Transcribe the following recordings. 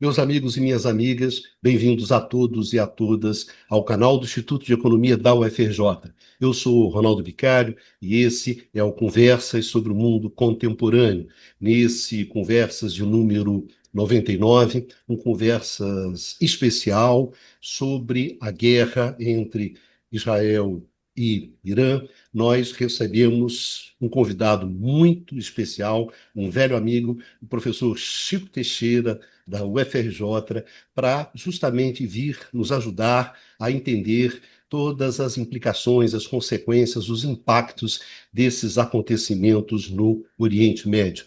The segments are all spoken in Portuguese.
Meus amigos e minhas amigas, bem-vindos a todos e a todas ao canal do Instituto de Economia da UFRJ. Eu sou o Ronaldo Vicário e esse é o Conversas sobre o Mundo Contemporâneo. Nesse Conversas de número 99, um conversas especial sobre a guerra entre Israel e Irã. Nós recebemos um convidado muito especial, um velho amigo, o professor Chico Teixeira, da UFRJ, para justamente vir nos ajudar a entender todas as implicações, as consequências, os impactos desses acontecimentos no Oriente Médio.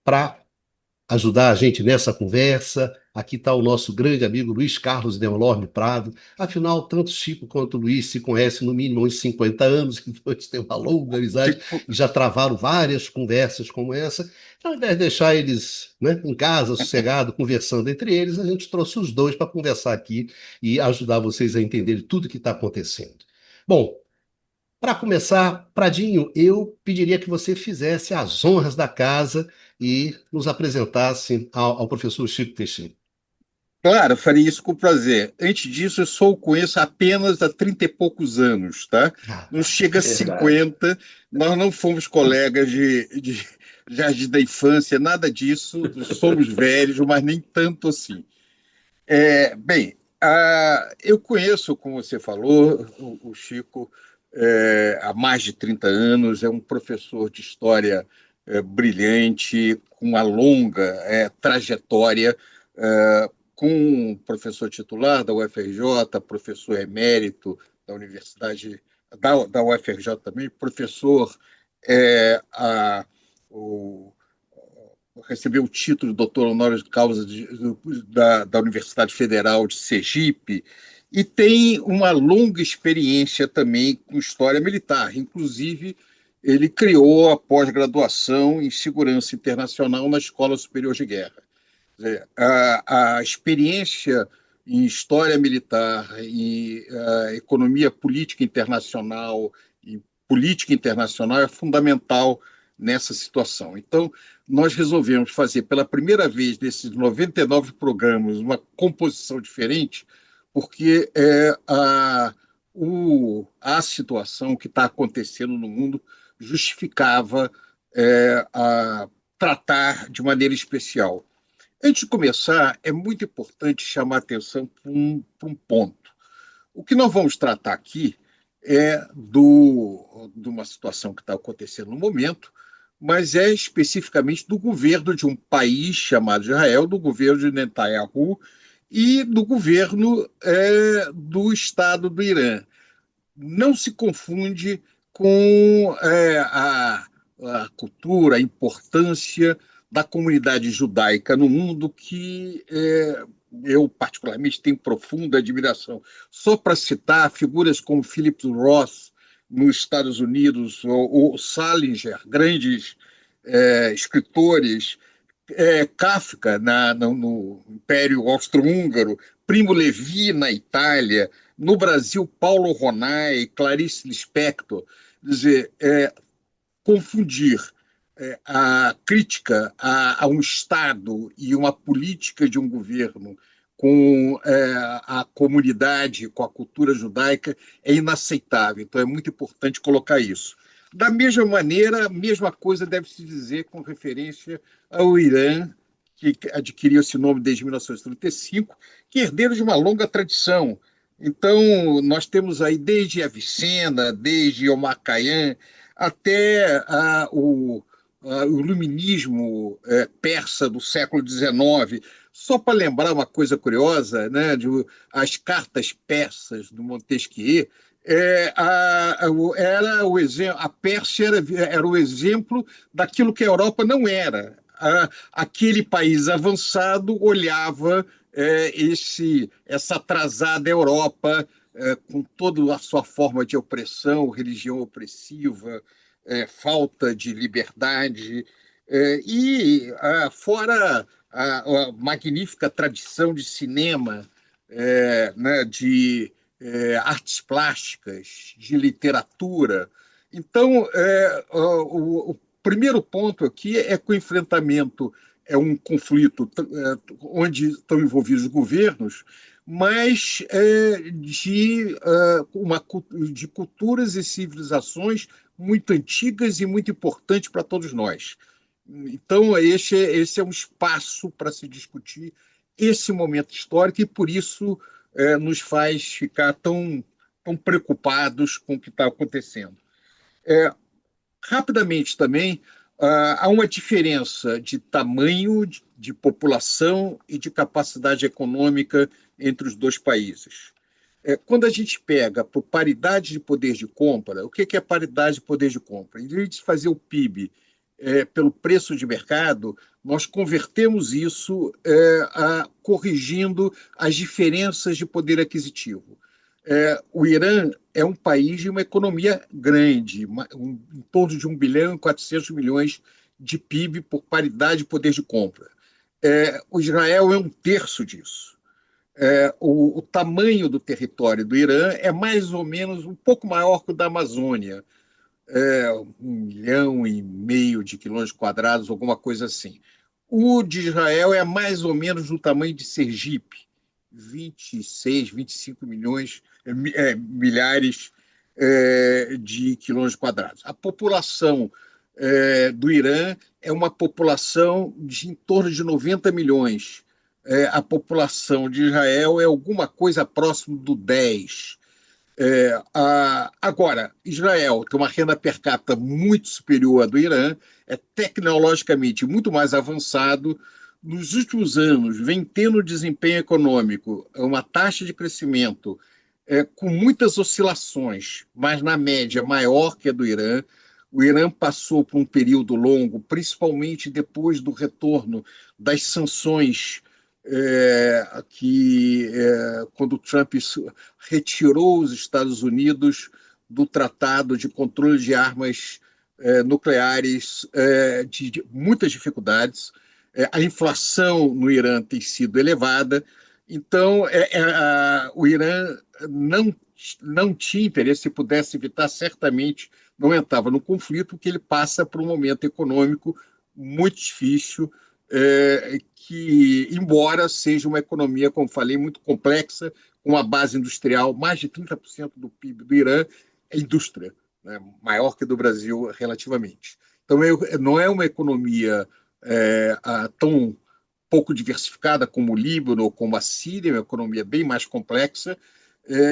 Para ajudar a gente nessa conversa, aqui está o nosso grande amigo Luiz Carlos Delorme Prado. Afinal, tanto Chico quanto Luiz se conhecem no mínimo uns 50 anos, então eles têm uma longa amizade Tipo, e já travaram várias conversas como essa. Então, ao invés de deixar eles, né, em casa, sossegado, conversando entre eles, a gente trouxe os dois para conversar aqui e ajudar vocês a entenderem tudo o que está acontecendo. Bom, para começar, Pradinho, eu pediria que você fizesse as honras da casa e nos apresentasse ao professor Chico Teixeira. claro, farei isso com prazer. Antes disso, eu só o conheço apenas há 30 e poucos anos, tá? Ah, Não chega a verdade. 50, nós não fomos colegas de jardim da infância, nada disso, somos velhos, mas nem tanto assim. Bem, eu conheço, como você falou, o Chico há mais de 30 anos, é um professor de história brilhante, com uma longa trajetória, com professor titular da UFRJ, professor emérito da Universidade da UFRJ também, professor é, a, o, recebeu o título de doutor honoris causa da Universidade Federal de Sergipe e tem uma longa experiência também com história militar. Inclusive, ele criou a pós-graduação em segurança internacional na Escola Superior de Guerra. Quer dizer, a experiência em história militar, em economia política internacional, em política internacional é fundamental nessa situação. Então, nós resolvemos fazer pela primeira vez desses 99 programas uma composição diferente, porque a situação que está acontecendo no mundo justificava tratar de maneira especial. Antes de começar, é muito importante chamar a atenção para um ponto. O que nós vamos tratar aqui é de uma situação que está acontecendo no momento, mas é especificamente do governo de um país chamado Israel, do governo de Netanyahu e do governo do Estado do Irã. Não se confunde com a cultura, a importância da comunidade judaica no mundo, que eu, particularmente, tenho profunda admiração. Só para citar figuras como Philip Roth, nos Estados Unidos, ou Salinger, grandes escritores, Kafka no Império Austro-Húngaro, Primo Levi na Itália, no Brasil, Paulo Ronay, Clarice Lispector. Quer dizer, confundir a crítica a um Estado e uma política de um governo com a comunidade, com a cultura judaica, é inaceitável. Então, é muito importante colocar isso. Da mesma maneira, a mesma coisa deve se dizer com referência ao Irã, que adquiriu esse nome desde 1935, que é herdeiro de uma longa tradição. Então, nós temos aí desde Avicena, desde Omar Khayyam, até o iluminismo persa do século XIX. Só para lembrar uma coisa curiosa, né, as cartas persas do Montesquieu, a Pérsia era o exemplo daquilo que a Europa não era. Aquele país avançado olhava essa atrasada Europa com toda a sua forma de opressão, religião opressiva, falta de liberdade, fora a magnífica tradição de cinema, né, de artes plásticas, de literatura. Então, o primeiro ponto aqui é que o enfrentamento é um conflito onde estão envolvidos governos, mas de culturas e civilizações muito antigas e muito importantes para todos nós. Então, esse é um espaço para se discutir esse momento histórico e, por isso, nos faz ficar tão preocupados com o que está acontecendo. Rapidamente também, há uma diferença de tamanho, de população e de capacidade econômica entre os dois países. Quando a gente pega por paridade de poder de compra, o que é paridade de poder de compra? Em vez de fazer o PIB pelo preço de mercado, nós convertemos isso corrigindo as diferenças de poder aquisitivo. O Irã é um país de uma economia grande, em torno de 1 bilhão e 400 milhões de PIB por paridade de poder de compra. O Israel é um terço disso. O tamanho do território do Irã é mais ou menos um pouco maior que o da Amazônia, 1,5 milhão de quilômetros quadrados, alguma coisa assim. O de Israel é mais ou menos do tamanho de Sergipe, 26, 25 milhões, milhares de quilômetros quadrados. A população do Irã é uma população de em torno de 90 milhões. A população de Israel é alguma coisa próximo do 10. Agora, Israel tem uma renda per capita muito superior à do Irã, é tecnologicamente muito mais avançado. Nos últimos anos, vem tendo desempenho econômico, uma taxa de crescimento com muitas oscilações, mas na média maior que a do Irã. O Irã passou por um período longo, principalmente depois do retorno das sanções quando Trump retirou os Estados Unidos do Tratado de Controle de Armas Nucleares, de muitas dificuldades. A inflação no Irã tem sido elevada, então o Irã não tinha interesse, se pudesse evitar, certamente não entrava no conflito, porque ele passa por um momento econômico muito difícil, que, embora seja uma economia, como falei, muito complexa, com uma base industrial, mais de 30% do PIB do Irã é indústria, né, maior que a do Brasil relativamente. Então, não é uma economia tão pouco diversificada como o Líbano ou como a Síria, é uma economia bem mais complexa,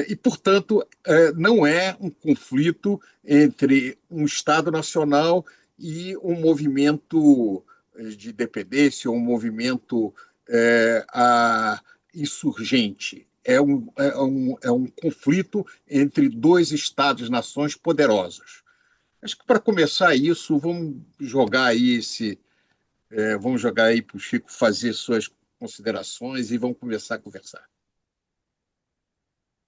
e, portanto, não é um conflito entre um Estado nacional e um movimento de dependência, um movimento insurgente. É um conflito entre dois Estados-nações poderosos. Acho que, para começar isso, vamos jogar aí para o Chico fazer suas considerações e vamos começar a conversar.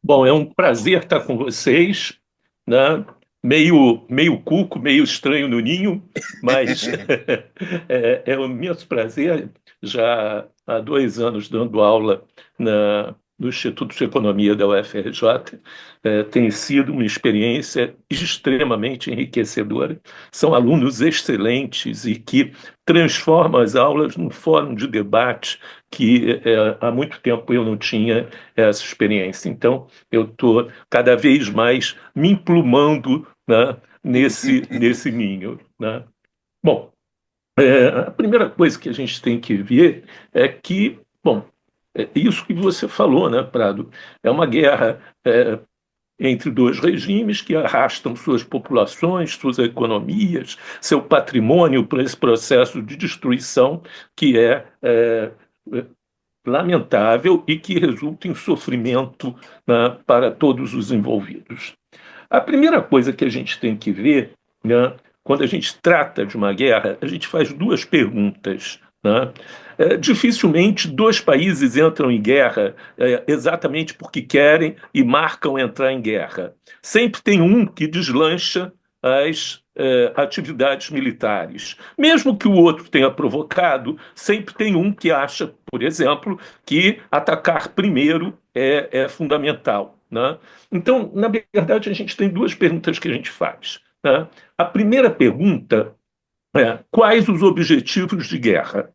Bom, é um prazer estar com vocês, né? Meio cuco, meio estranho no ninho, mas é um imenso prazer. Já há 2 anos dando aula no Instituto de Economia da UFRJ, tem sido uma experiência extremamente enriquecedora. São alunos excelentes e que transformam as aulas num fórum de debate que há muito tempo eu não tinha essa experiência. Então, eu estou cada vez mais me emplumando, né, nesse ninho, né? Bom, a primeira coisa que a gente tem que ver é que, bom, isso que você falou, né, Prado, é uma guerra entre dois regimes que arrastam suas populações, suas economias, seu patrimônio para esse processo de destruição que é lamentável e que resulta em sofrimento, né, para todos os envolvidos. A primeira coisa que a gente tem que ver, né, quando a gente trata de uma guerra, a gente faz duas perguntas, né? Dificilmente dois países entram em guerra exatamente porque querem e marcam entrar em guerra. Sempre tem um que deslancha as atividades militares. Mesmo que o outro tenha provocado, sempre tem um que acha, por exemplo, que atacar primeiro é fundamental, né? Então, na verdade, a gente tem duas perguntas que a gente faz, né? A primeira pergunta é: quais os objetivos de guerra?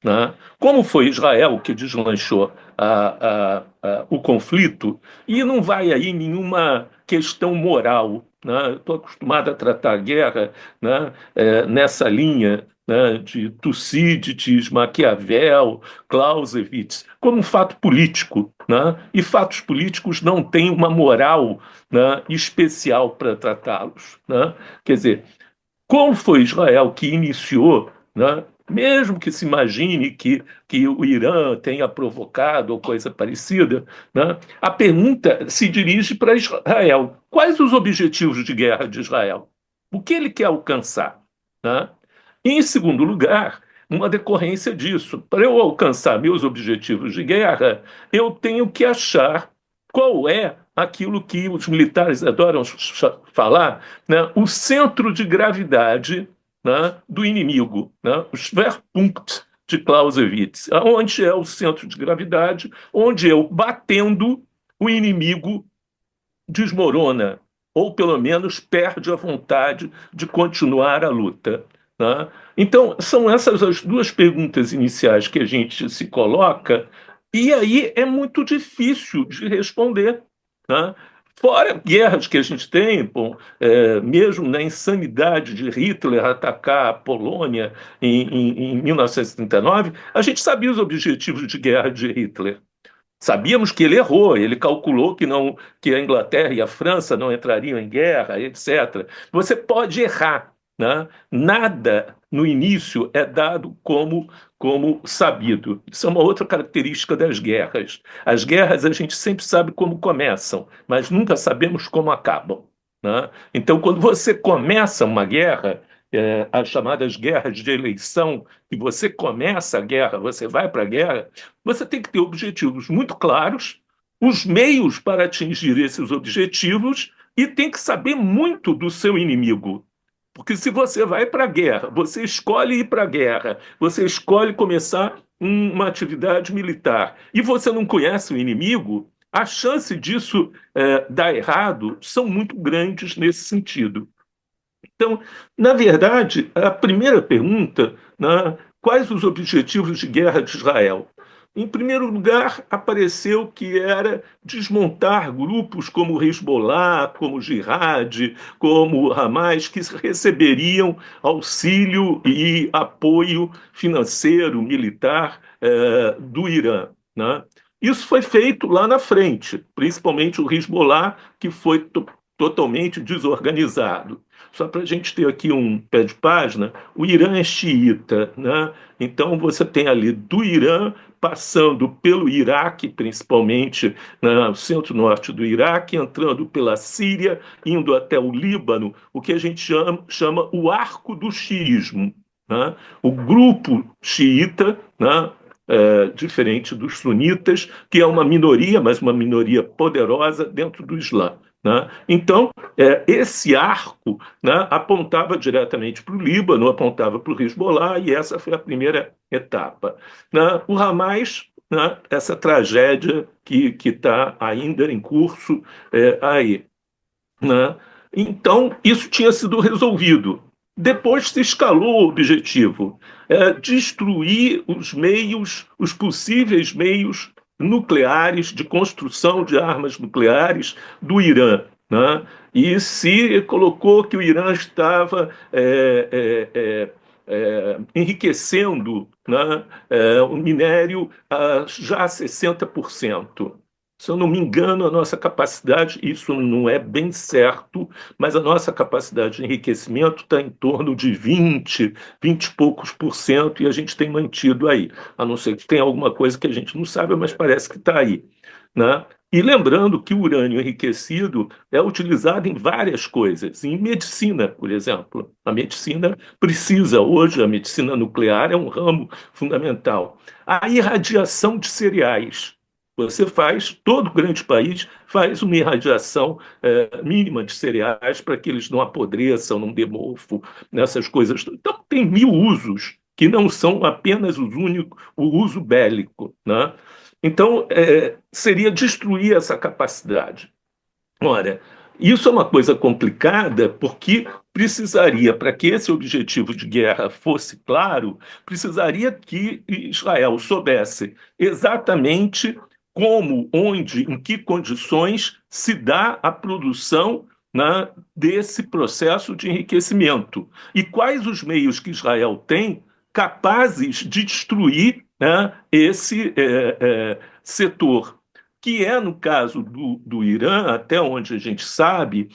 né? Como foi Israel que deslanchou o conflito, e não vai aí nenhuma questão moral, né? Estou acostumado a tratar a guerra, né, nessa linha, né, de Tucídides, Maquiavel, Clausewitz, como um fato político, né? E fatos políticos não têm uma moral, né, especial para tratá-los, né? Quer dizer, como foi Israel que iniciou, né? Mesmo que se imagine que o Irã tenha provocado ou coisa parecida, né? A pergunta se dirige para Israel. Quais os objetivos de guerra de Israel? O que ele quer alcançar? Né? E, em segundo lugar, uma decorrência disso. Para eu alcançar meus objetivos de guerra, eu tenho que achar qual é aquilo que os militares adoram falar, né, o centro de gravidade, né, do inimigo, né, o Schwerpunkt de Clausewitz, onde é o centro de gravidade, onde eu batendo o inimigo desmorona, ou pelo menos perde a vontade de continuar a luta. Né? Então, são essas as duas perguntas iniciais que a gente se coloca, e aí é muito difícil de responder. Né? Fora guerras que a gente tem, bom, mesmo na insanidade de Hitler atacar a Polônia em 1939, a gente sabia os objetivos de guerra de Hitler. Sabíamos que ele errou, ele calculou que não, que a Inglaterra e a França não entrariam em guerra, etc. Você pode errar, né? Nada no início é dado como sabido. Isso é uma outra característica das guerras. As guerras a gente sempre sabe como começam, mas nunca sabemos como acabam, né? Então, quando você começa uma guerra, as chamadas guerras de eleição, que você começa a guerra, você vai para a guerra, você tem que ter objetivos muito claros, os meios para atingir esses objetivos e tem que saber muito do seu inimigo. Porque se você vai para a guerra, você escolhe ir para a guerra, você escolhe começar uma atividade militar e você não conhece o inimigo, a chance disso dar errado são muito grandes nesse sentido. Então, na verdade, a primeira pergunta, né, quais os objetivos de guerra de Israel? Em primeiro lugar, apareceu que era desmontar grupos como o Hezbollah, como o Jihad, como o Hamas, que receberiam auxílio e apoio financeiro, militar, do Irã. Né? Isso foi feito lá na frente, principalmente o Hezbollah, que foi totalmente desorganizado. Só para a gente ter aqui um pé de página, o Irã é xiita, né? Então você tem ali do Irã passando pelo Iraque, principalmente, né, o centro-norte do Iraque, entrando pela Síria, indo até o Líbano, o que a gente chama o arco do xiismo. Né? O grupo xiita, né, diferente dos sunitas, que é uma minoria, mas uma minoria poderosa dentro do Islã. Né? Então, esse arco, né, apontava diretamente para o Líbano, apontava para o Hezbollah, e essa foi a primeira etapa. Né? O Hamas, né, essa tragédia que está ainda em curso aí. Né? Então, isso tinha sido resolvido. Depois se escalou o objetivo, destruir os meios, os possíveis meios nucleares de construção de armas nucleares do Irã. Né? E se colocou que o Irã estava enriquecendo, né, o minério já a 60%. Se eu não me engano, a nossa capacidade, isso não é bem certo, mas a nossa capacidade de enriquecimento está em torno de 20 e poucos por cento, e a gente tem mantido aí. A não ser que tenha alguma coisa que a gente não sabe, mas parece que está aí. Né? E lembrando que o urânio enriquecido é utilizado em várias coisas, em medicina, por exemplo. A medicina precisa, hoje, a medicina nuclear é um ramo fundamental. A irradiação de cereais. Você faz, todo grande país faz uma irradiação mínima de cereais para que eles não apodreçam, não dê mofo, nessas coisas. Então, tem mil usos que não são apenas o uso bélico. Né? Então, seria destruir essa capacidade. Ora, isso é uma coisa complicada porque precisaria, para que esse objetivo de guerra fosse claro, precisaria que Israel soubesse exatamente como, onde, em que condições se dá a produção, né, desse processo de enriquecimento e quais os meios que Israel tem capazes de destruir, né, esse setor, que é, no caso do Irã, até onde a gente sabe,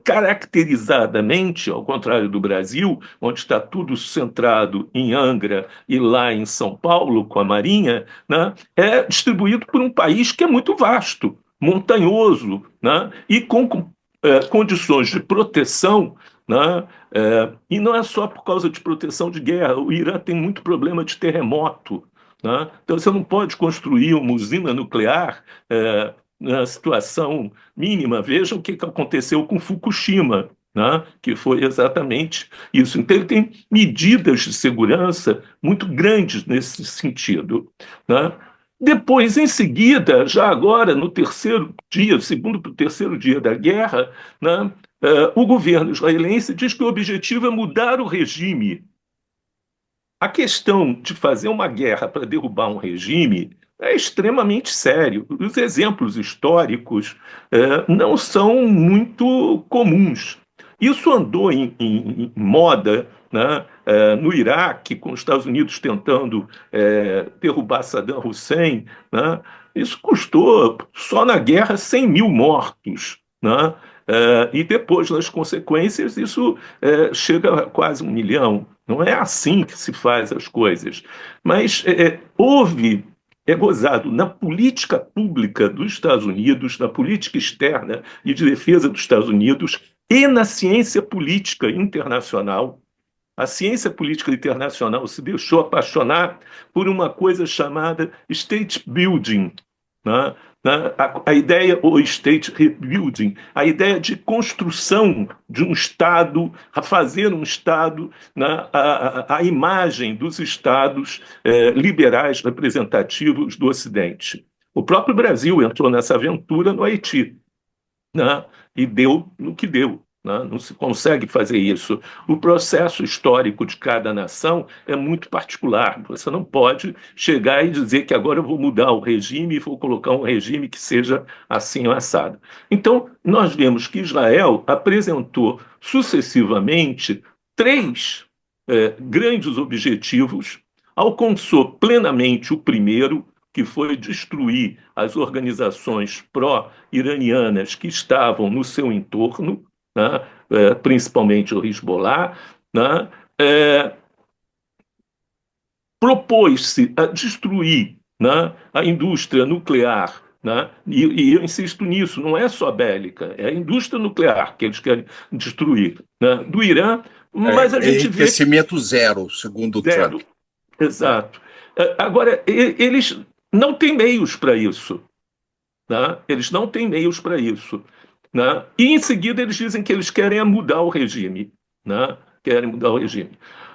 caracterizadamente, ao contrário do Brasil, onde está tudo centrado em Angra e lá em São Paulo, com a Marinha, né, é distribuído por um país que é muito vasto, montanhoso, né, e com condições de proteção, né, e não é só por causa de proteção de guerra. O Irã tem muito problema de terremoto, né? Então você não pode construir uma usina nuclear na situação mínima. Veja o que aconteceu com Fukushima, né? Que foi exatamente isso. Então ele tem medidas de segurança muito grandes nesse sentido, né? Depois, em seguida, já agora, no terceiro dia, segundo para o terceiro dia da guerra, né, o governo israelense diz que o objetivo é mudar o regime. A questão de fazer uma guerra para derrubar um regime é extremamente sério. Os exemplos históricos não são muito comuns. Isso andou em moda, né, no Iraque, com os Estados Unidos tentando derrubar Saddam Hussein. Né? Isso custou, só na guerra, 100 mil mortos. Né? E depois, nas consequências, isso chega a quase 1 milhão. Não é assim que se faz as coisas. Mas houve, é gozado, na política pública dos Estados Unidos, na política externa e de defesa dos Estados Unidos e na ciência política internacional. A ciência política internacional se deixou apaixonar por uma coisa chamada state building, né? A ideia, o state rebuilding, a ideia de construção de um Estado, a fazer um Estado, né? A imagem dos Estados liberais representativos do Ocidente. O próprio Brasil entrou nessa aventura no Haiti, né? E deu no que deu. Né? Não se consegue fazer isso. O processo histórico de cada nação é muito particular. Você não pode chegar e dizer que agora eu vou mudar o regime e vou colocar um regime que seja assim ou assado. Então, nós vemos que Israel apresentou sucessivamente três grandes objetivos, alcançou plenamente o primeiro, que foi destruir as organizações pró-iranianas que estavam no seu entorno, né, principalmente o Hezbollah, né, propôs-se a destruir, né, a indústria nuclear. Né, e eu insisto nisso, não é só bélica, é a indústria nuclear que eles querem destruir, né, do Irã, mas a gente vê enriquecimento zero, segundo o zero. Trump. Exato. Agora, eles não têm meios para isso. Né? Eles não têm meios para isso. Né? E, em seguida, eles dizem que eles querem mudar o regime. Né? Querem mudar o regime.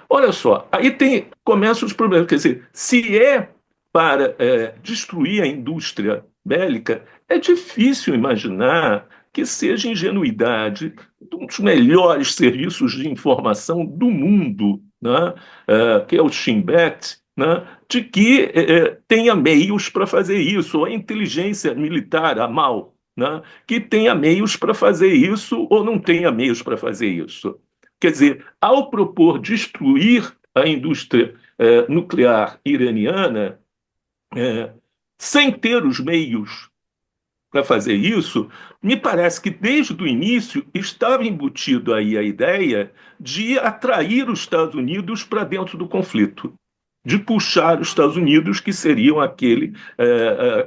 Olha só, aí começam os problemas. Quer dizer, se é para destruir a indústria bélica, é difícil imaginar que seja ingenuidade de um dos melhores serviços de informação do mundo, né? Que é o Shin Bet, né? De que tenha meios para fazer isso, ou a inteligência militar, a MAL, né? Que tenha meios para fazer isso ou não tenha meios para fazer isso. Quer dizer, ao propor destruir a indústria nuclear iraniana, sem ter os meios para fazer isso, me parece que desde o início estava embutido aí a ideia de atrair os Estados Unidos para dentro do conflito, de puxar os Estados Unidos, que seriam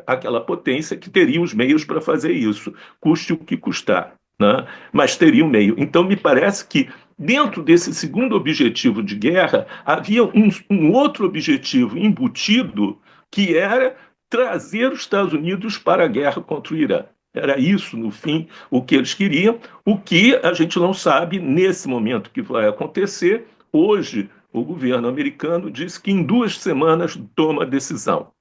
aquela potência que teria os meios para fazer isso, custe o que custar, né? Mas teria um meio. Então, me parece que dentro desse segundo objetivo de guerra havia um outro objetivo embutido, que era trazer os Estados Unidos para a guerra contra o Irã. Era isso, no fim, o que eles queriam, o que a gente não sabe nesse momento que vai acontecer. Hoje, o governo americano disse que em 2 semanas toma a decisão.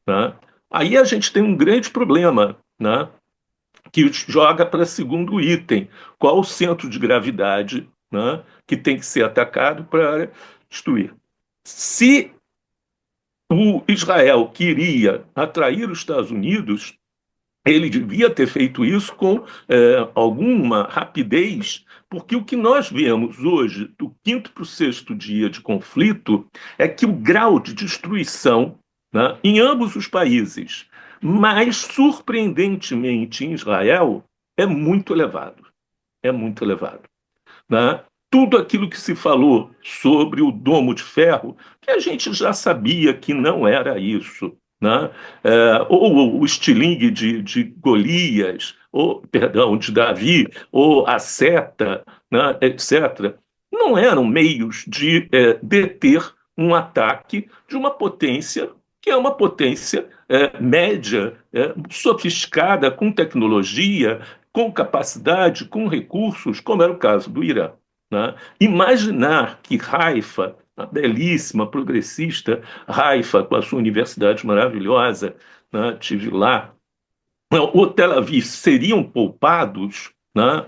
Né? Aí a gente tem um grande problema, né? Que joga para segundo item. Qual o centro de gravidade, né, que tem que ser atacado para destruir. Se o Israel queria atrair os Estados Unidos, ele devia ter feito isso com alguma rapidez, porque o que nós vemos hoje, do quinto para o sexto dia de conflito, é que o grau de destruição, né, em ambos os países, mas surpreendentemente em Israel, é muito elevado. É muito elevado, né? Tudo aquilo que se falou sobre o domo de ferro, que a gente já sabia que não era isso, né? Ou o estilingue de Golias, ou, perdão, de Davi, ou a seta, né, etc., não eram meios de deter um ataque de uma potência que é uma potência média, sofisticada, com tecnologia, com capacidade, com recursos, como era o caso do Irã, né? Imaginar que Haifa, a belíssima, progressista Haifa, com a sua universidade maravilhosa, né, tive lá, o Tel Aviv seriam poupados, né,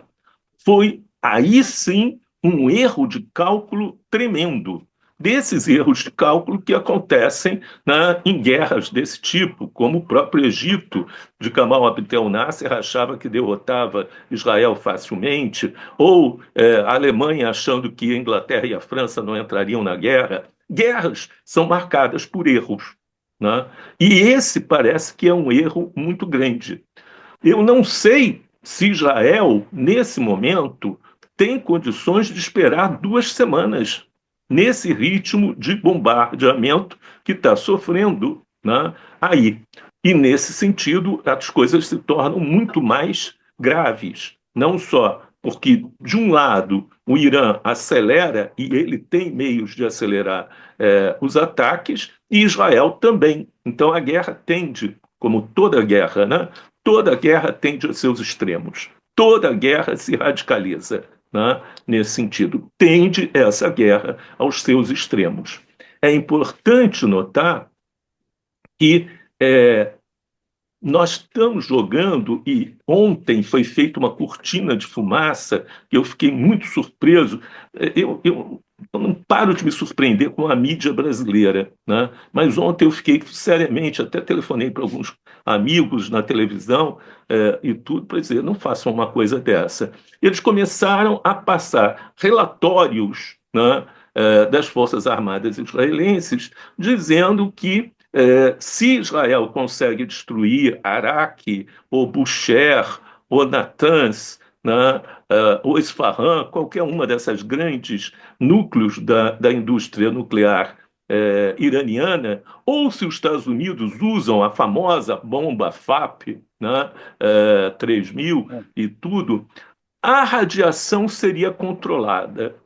foi aí sim um erro de cálculo tremendo. Desses erros de cálculo que acontecem, né, em guerras desse tipo, como o próprio Egito de Gamal Abdel Nasser achava que derrotava Israel facilmente, ou a Alemanha achando que a Inglaterra e a França não entrariam na guerra. Guerras são marcadas por erros, né? E esse parece que é um erro muito grande. Eu não sei se Israel, nesse momento, tem condições de esperar 2 semanas nesse ritmo de bombardeamento que está sofrendo, né, aí. E, nesse sentido, as coisas se tornam muito mais graves. Não só porque, de um lado, o Irã acelera, e ele tem meios de acelerar os ataques, e Israel também. Então, a guerra tende, como toda guerra, né? Toda guerra tende a seus extremos. Toda guerra se radicaliza, né? Nesse sentido. Tende essa guerra aos seus extremos. É importante notar que nós estamos jogando, e ontem foi feita uma cortina de fumaça, que eu fiquei muito surpreso. Eu não paro de me surpreender com a mídia brasileira, né? Mas ontem eu fiquei seriamente, até telefonei para alguns amigos na televisão e tudo, para dizer, não façam uma coisa dessa. Eles começaram a passar relatórios, né, das Forças Armadas israelenses, dizendo que se Israel consegue destruir Araque, ou Bushehr, ou Natanz, né, ou Isfahan, qualquer uma dessas grandes núcleos da indústria nuclear iraniana, ou se os Estados Unidos usam a famosa bomba FAP, né, 3000 e tudo, a radiação seria controlada,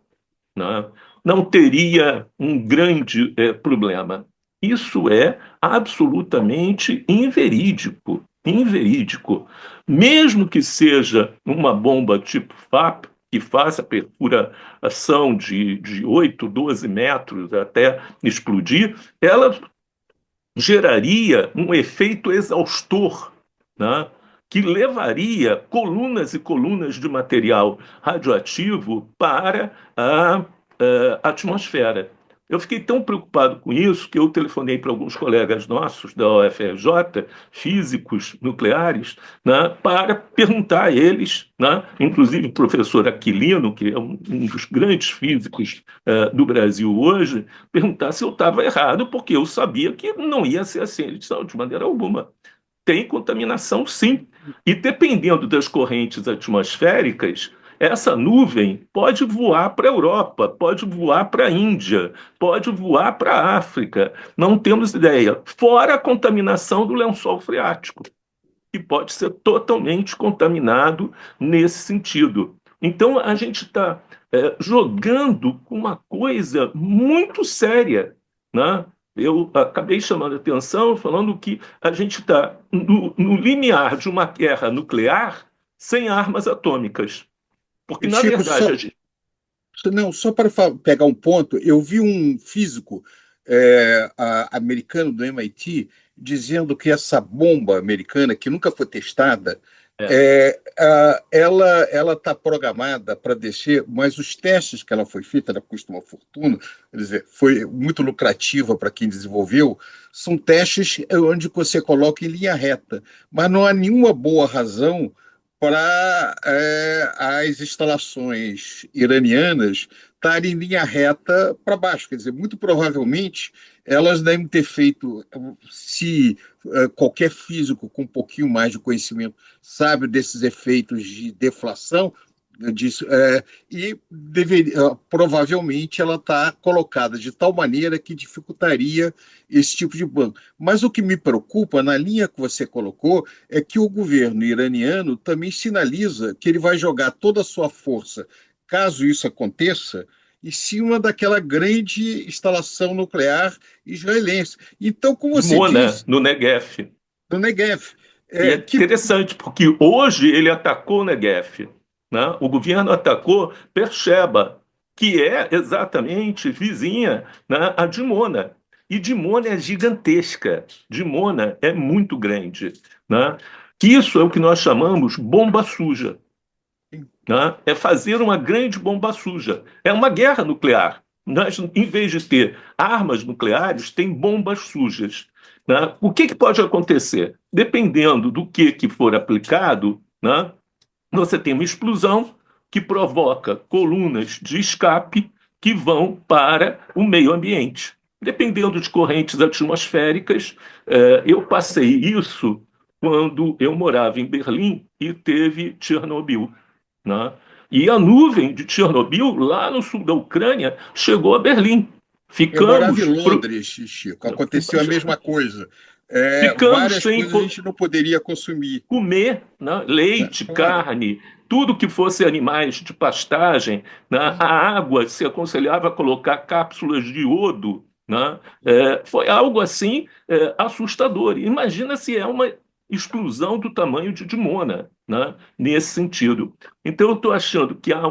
né? Não teria um grande problema. Isso é absolutamente inverídico, inverídico. Mesmo que seja uma bomba tipo FAP, que faça perfuração de 8, 12 metros até explodir, ela geraria um efeito exaustor, né, que levaria colunas e colunas de material radioativo para a atmosfera. Eu fiquei tão preocupado com isso que eu telefonei para alguns colegas nossos da UFRJ, físicos nucleares, né, para perguntar a eles, né, inclusive o professor Aquilino, que é um dos grandes físicos do Brasil hoje, perguntar se eu estava errado, porque eu sabia que não ia ser assim. Ele disse, não, de maneira alguma. Tem contaminação, sim. E dependendo das correntes atmosféricas, essa nuvem pode voar para a Europa, pode voar para a Índia, pode voar para a África. Não temos ideia. Fora a contaminação do lençol freático, que pode ser totalmente contaminado nesse sentido. Então, a gente está jogando com uma coisa muito séria, né? Eu acabei chamando a atenção falando que a gente está no limiar de uma guerra nuclear sem armas atômicas. Porque, na Chico, verdade, a gente... não, só para pegar um ponto, eu vi um físico americano do MIT dizendo que essa bomba americana, que nunca foi testada, É. Ela está programada para descer, mas os testes que ela foi feita, ela custa uma fortuna, quer dizer, foi muito lucrativa para quem desenvolveu, são testes onde você coloca em linha reta, mas não há nenhuma boa razão para as instalações iranianas estarem em linha reta para baixo. Quer dizer, muito provavelmente elas devem ter feito, se qualquer físico com um pouquinho mais de conhecimento sabe desses efeitos de deflação, disso, e provavelmente ela está colocada de tal maneira que dificultaria esse tipo de banco. Mas o que me preocupa, na linha que você colocou, é que o governo iraniano também sinaliza que ele vai jogar toda a sua força, caso isso aconteça, em cima daquela grande instalação nuclear israelense. Então, como você Dimona, disse, no Negev. no Negev, E é que interessante, porque hoje ele atacou o Negev, né? O governo atacou Beersheba, que é exatamente vizinha, né, a Dimona. E Dimona é gigantesca. Dimona é muito grande, né? Que isso é o que nós chamamos bomba suja, né? É fazer uma grande bomba suja. É uma guerra nuclear. Nós, em vez de ter armas nucleares, tem bombas sujas, né? O que pode acontecer? Dependendo do que for aplicado, né, você tem uma explosão que provoca colunas de escape que vão para o meio ambiente. Dependendo de correntes atmosféricas, eu passei isso quando eu morava em Berlim e teve Chernobyl, né? E a nuvem de Chernobyl, lá no sul da Ucrânia, chegou a Berlim. eu morava em Ficamos, Londres, Chico. Aconteceu a mesma coisa. ficamos Várias sem coisas a gente não poderia consumir. comer, né, Né? leite, Claro. carne, tudo que fosse animais de pastagem, né, a água se aconselhava colocar cápsulas de iodo, né, foi algo assim assustador. Imagina se é uma explosão do tamanho de Dimona, né, nesse sentido. Então eu estou achando que há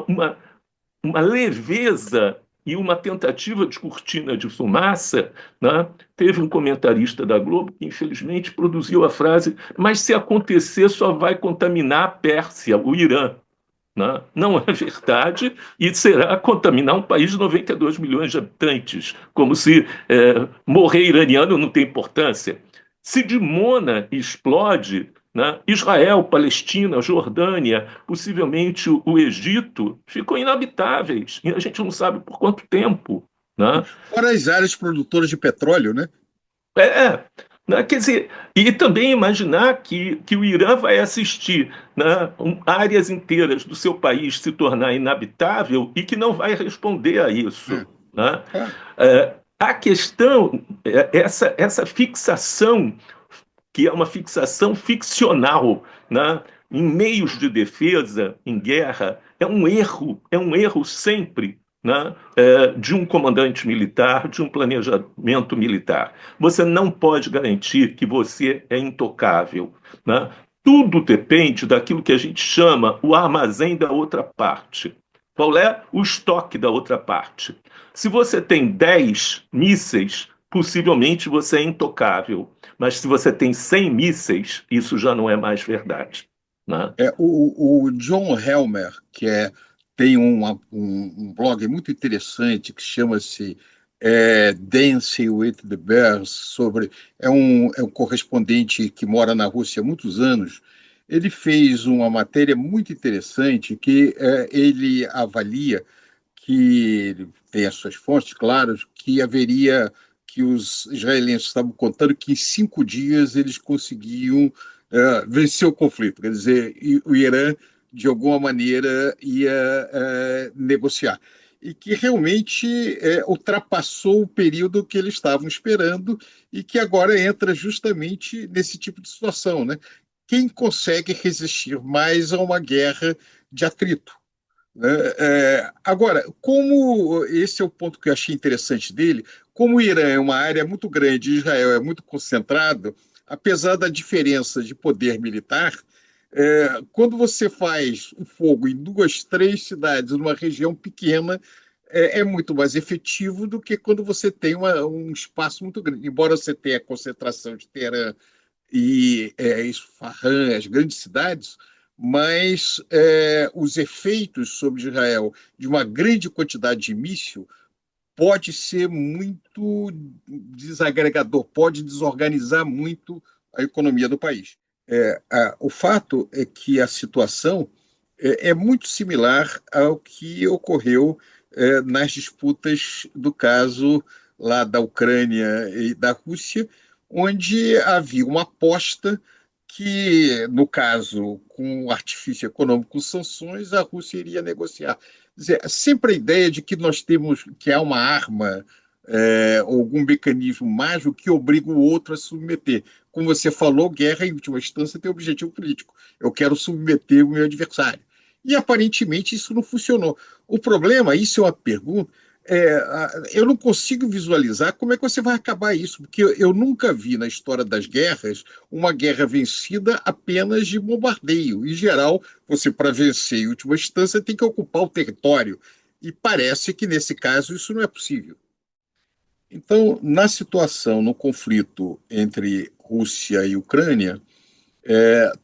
uma leveza e uma tentativa de cortina de fumaça, né? Teve um comentarista da Globo que, infelizmente, produziu a frase: mas se acontecer, só vai contaminar a Pérsia, o Irã. Né? Não é verdade, e será contaminar um país de 92 milhões de habitantes, como se morrer iraniano não tem importância. Se Dimona explode, né, Israel, Palestina, Jordânia, possivelmente o Egito, ficam inabitáveis, e a gente não sabe por quanto tempo. Né? Fora as áreas produtoras de petróleo, né? É, né? Quer dizer, e também imaginar que o Irã vai assistir, né, áreas inteiras do seu país se tornar inabitável e que não vai responder a isso. É, Né? claro. A questão, essa fixação, que é uma fixação ficcional, né, em meios de defesa, em guerra, é um erro sempre, né, de um comandante militar, de um planejamento militar. Você não pode garantir que você é intocável. Né? Tudo depende daquilo que a gente chama o armazém da outra parte. Qual é o estoque da outra parte? Se você tem 10 mísseis, possivelmente você é intocável. Mas se você tem 100 mísseis, isso já não é mais verdade. Né? O John Helmer, tem um blog muito interessante que chama-se Dancing with the Bears, é um correspondente que mora na Rússia há muitos anos. Ele fez uma matéria muito interessante que ele avalia que ele tem as suas fontes, claro, que os israelenses estavam contando que em 5 dias eles conseguiam vencer o conflito. Quer dizer, o Irã, de alguma maneira, ia negociar. E que realmente ultrapassou o período que eles estavam esperando e que agora entra justamente nesse tipo de situação, né? Quem consegue resistir mais a uma guerra de atrito? Né? Agora, como esse é o ponto que eu achei interessante dele, como o Irã é uma área muito grande e Israel é muito concentrado, apesar da diferença de poder militar, quando você faz o fogo em duas, três cidades, numa região pequena, é muito mais efetivo do que quando você tem um espaço muito grande. Embora você tenha a concentração de Teherã e Isfahan, as grandes cidades, mas os efeitos sobre Israel de uma grande quantidade de míssil pode ser muito desagregador, pode desorganizar muito a economia do país. O fato é que a situação é muito similar ao que ocorreu nas disputas do caso lá da Ucrânia e da Rússia, onde havia uma aposta que, no caso, com o artifício econômico, com sanções, a Rússia iria negociar. Quer dizer, sempre a ideia de que nós temos que há uma arma, algum mecanismo mágico que obriga o outro a submeter. Como você falou, guerra, em última instância, tem objetivo político. Eu quero submeter o meu adversário. E aparentemente isso não funcionou. O problema, isso é uma pergunta, eu não consigo visualizar como é que você vai acabar isso, porque eu nunca vi na história das guerras uma guerra vencida apenas de bombardeio. Em geral, você, para vencer em última instância, tem que ocupar o território. E parece que, nesse caso, isso não é possível. Então, na situação, no conflito entre Rússia e Ucrânia,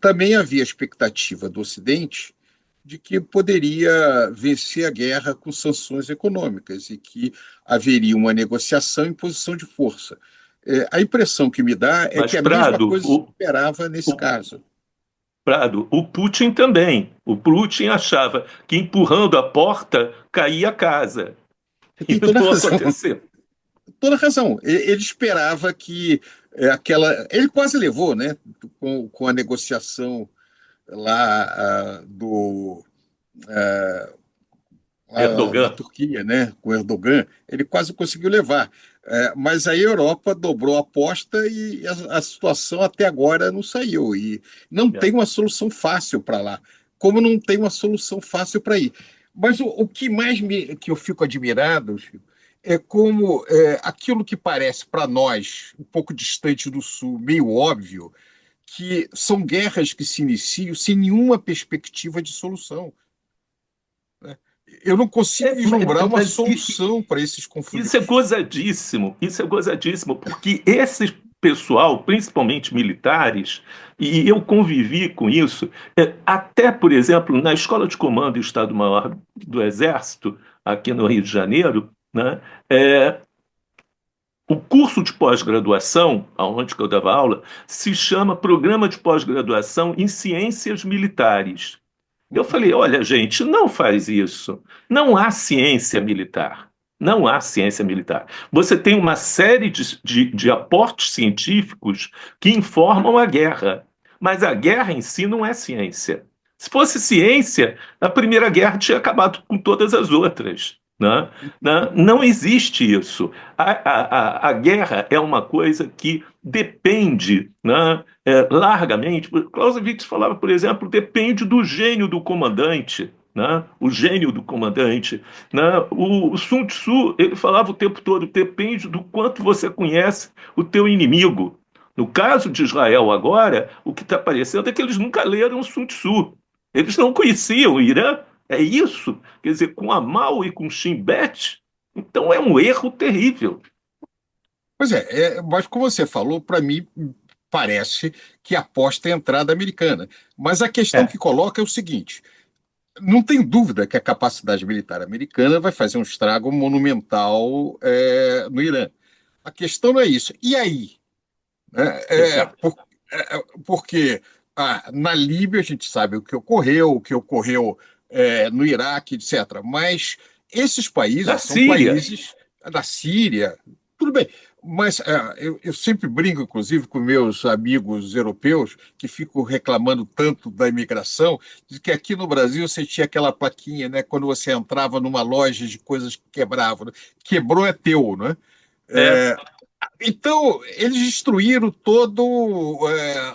também havia expectativa do Ocidente de que poderia vencer a guerra com sanções econômicas e que haveria uma negociação em posição de força. A impressão que me dá é Mas, que a mesma Prado, coisa se esperava nesse caso. O Putin também. O Putin achava que empurrando a porta caía a casa. Você E tem toda a não razão. aconteceu. Toda a razão. Ele esperava que aquela. Ele quase levou, né, com a negociação lá do na Erdogan. Turquia, né, com Erdogan, ele quase conseguiu levar. Mas aí a Europa dobrou a aposta e a situação até agora não saiu. E não tem uma solução fácil para lá, como não tem uma solução fácil para ir. Mas o que mais que eu fico admirado, Chico, é como aquilo que parece para nós, um pouco distante do Sul, meio óbvio, que são guerras que se iniciam sem nenhuma perspectiva de solução. Eu não consigo vislumbrar uma Mas solução para esses conflitos. isso é gozadíssimo, porque esse pessoal, principalmente militares, e eu convivi com isso, até, por exemplo, na Escola de Comando e Estado-Maior do Exército, aqui no Rio de Janeiro, né, o curso de pós-graduação, aonde que eu dava aula, se chama Programa de Pós-Graduação em Ciências Militares. Eu falei, olha, gente, não faz isso. Não há ciência militar. Não há ciência militar. Você tem uma série de aportes científicos que informam a guerra, mas a guerra em si não é ciência. Se fosse ciência, a Primeira Guerra tinha acabado com todas as outras. Né? Não existe isso. A guerra é uma coisa que depende, né, largamente. Clausewitz falava, por exemplo, depende do gênio do comandante. Né? O gênio do comandante. Né? O Sun Tzu ele falava o tempo todo, depende do quanto você conhece o teu inimigo. No caso de Israel agora, o que está parecendo é que eles nunca leram Sun Tzu. Eles não conheciam o Irã. É isso? Quer dizer, com a Mao e com Shin Bet, então é um erro terrível. Pois mas como você falou, para mim parece que aposta é a entrada americana. Mas a questão É, que coloca é o seguinte: não tem dúvida que a capacidade militar americana vai fazer um estrago monumental no Irã. A questão não é isso. E aí? Né? exato. Porque na Líbia a gente sabe o que ocorreu no Iraque, etc. Mas esses Na países são Síria, países da Síria, tudo bem. Mas eu sempre brinco, inclusive, com meus amigos europeus que ficam reclamando tanto da imigração, de que aqui no Brasil você tinha aquela plaquinha, né, quando você entrava numa loja de coisas que quebravam, né? Quebrou é teu, né? é, É, então, eles destruíram todo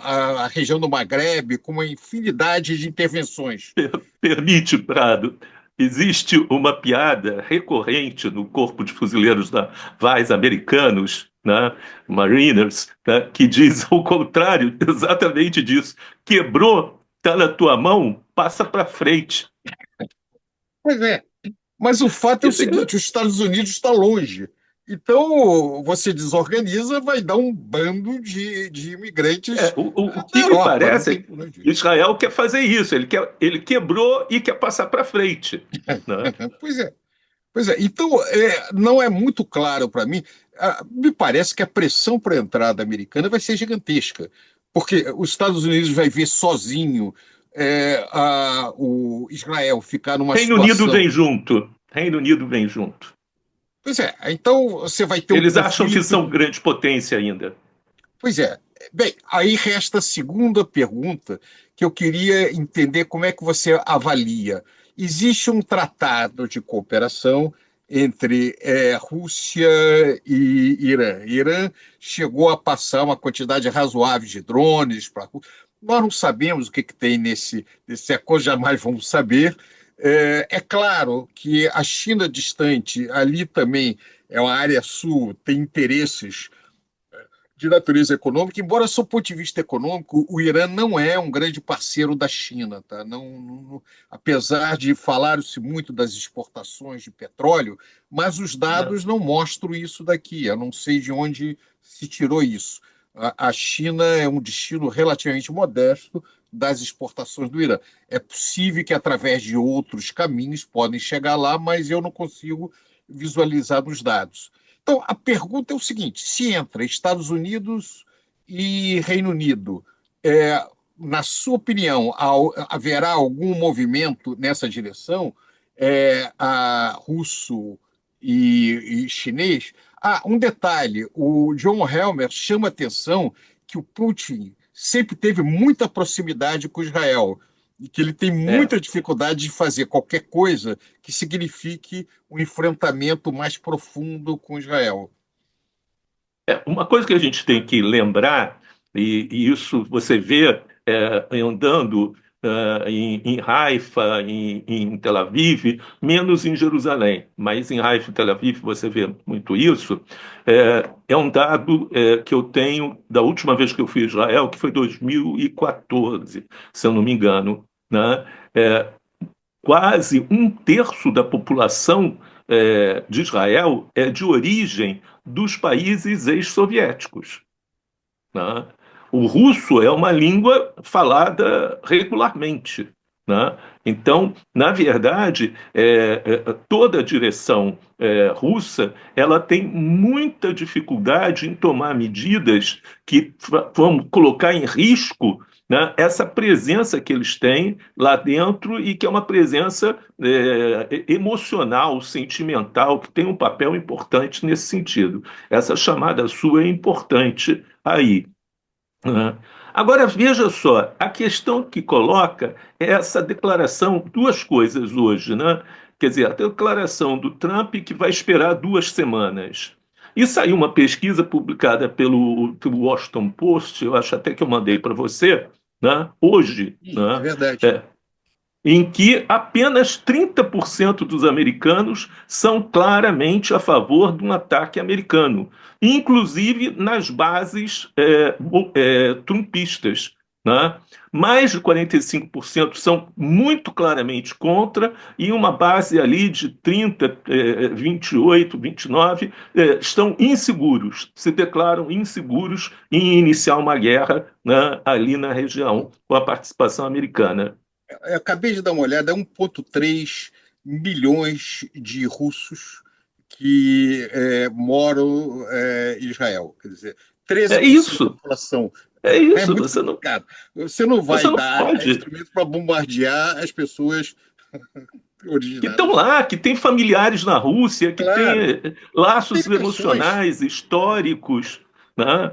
a região do Maghreb com uma infinidade de intervenções. permite, Prado, existe uma piada recorrente no corpo de fuzileiros navais americanos, né, Mariners, né, que diz o contrário exatamente disso. Quebrou, está na tua mão, passa para frente. Pois é. Mas o fato é o seguinte: os Estados Unidos está longe. Então, você desorganiza, vai dar um bando de imigrantes O na que me Europa, não parece é tem que por onde ir. Israel quer fazer isso, ele quebrou e quer passar para frente, né? Pois é. Pois é, então não é muito claro para mim. Me parece que a pressão para a entrada americana vai ser gigantesca, porque os Estados Unidos vai ver sozinho o Israel ficar numa Reino Unido situação. vem junto, Reino Unido vem junto. Pois é, então você vai ter um Eles acham que conflito. são grande potência ainda. Pois é. Bem, aí resta a segunda pergunta que eu queria entender como é que você avalia. Existe um tratado de cooperação entre Rússia e Irã. Irã chegou a passar uma quantidade razoável de drones para a Rússia. Nós não sabemos o que tem nesse acordo, jamais vamos saber. É claro que a China distante, ali também é uma área sul, tem interesses de natureza econômica, embora, sob o ponto de vista econômico, o Irã não é um grande parceiro da China, tá? Apesar de falar-se muito das exportações de petróleo, mas os Né? dados não mostram isso daqui. Eu não sei de onde se tirou isso. A China é um destino relativamente modesto das exportações do Irã. É possível que, através de outros caminhos, podem chegar lá, mas eu não consigo visualizar nos dados. Então, a pergunta é o seguinte: se entre Estados Unidos e Reino Unido, na sua opinião, haverá algum movimento nessa direção, a russo e chinês? Um detalhe: o John Helmer chama atenção que o Putin sempre teve muita proximidade com Israel e que ele tem É. muita dificuldade de fazer qualquer coisa que signifique um enfrentamento mais profundo com Israel. Uma coisa que a gente tem que lembrar, e isso você vê andando em Haifa, em Tel Aviv, menos em Jerusalém, mas em Haifa e Tel Aviv você vê muito isso. É um dado que eu tenho da última vez que eu fui a Israel, que foi 2014, se eu não me engano, né? É, Quase um terço da população de Israel é de origem dos países ex-soviéticos, né? O russo é uma língua falada regularmente, né? Então, na verdade, toda a direção russa ela tem muita dificuldade em tomar medidas que vão colocar em risco, né, essa presença que eles têm lá dentro e que é uma presença emocional, sentimental, que tem um papel importante nesse sentido. Essa chamada sua é importante aí, né? Agora, veja só, a questão que coloca é essa declaração, duas coisas hoje, né? Quer dizer, a declaração do Trump que vai esperar 2 semanas. E saiu uma pesquisa publicada pelo Washington Post, eu acho até que eu mandei para você, né? Hoje, Sim, é né? verdade. É, em que apenas 30% dos americanos são claramente a favor de um ataque americano, inclusive nas bases trumpistas, né? Mais de 45% são muito claramente contra, e uma base ali de 30, 28, 29 estão inseguros, se declaram inseguros em iniciar uma guerra, né, ali na região com a participação americana. Eu acabei de dar uma olhada, é 1,3 milhões de russos que moram em Israel. Quer dizer, É 13% da isso. população. É É isso, muito complicado. Você não você vai não dar pode. instrumentos para bombardear as pessoas Que estão originárias. lá, que tem familiares na Rússia, que tem Claro, tem laços ligações. emocionais, históricos, né?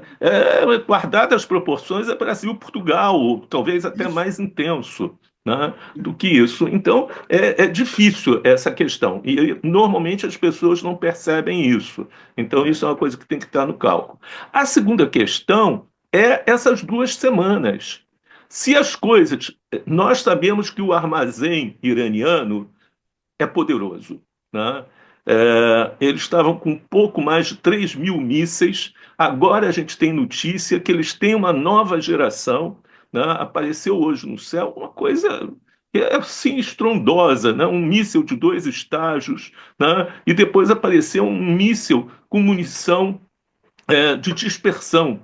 Guardadas as proporções, é Brasil-Portugal, talvez até Isso. mais intenso, né, do que isso. Então, é difícil essa questão. E normalmente as pessoas não percebem isso. Então, isso é uma coisa que tem que estar no cálculo. A segunda questão é essas 2 semanas. Se as coisas. Nós sabemos que o armazém iraniano é poderoso, né? Eles estavam com um pouco mais de 3 mil mísseis. Agora a gente tem notícia que eles têm uma nova geração, né? Apareceu hoje no céu uma coisa assim estrondosa, né? Um míssil de 2 estágios, né? E depois apareceu um míssil com munição de dispersão,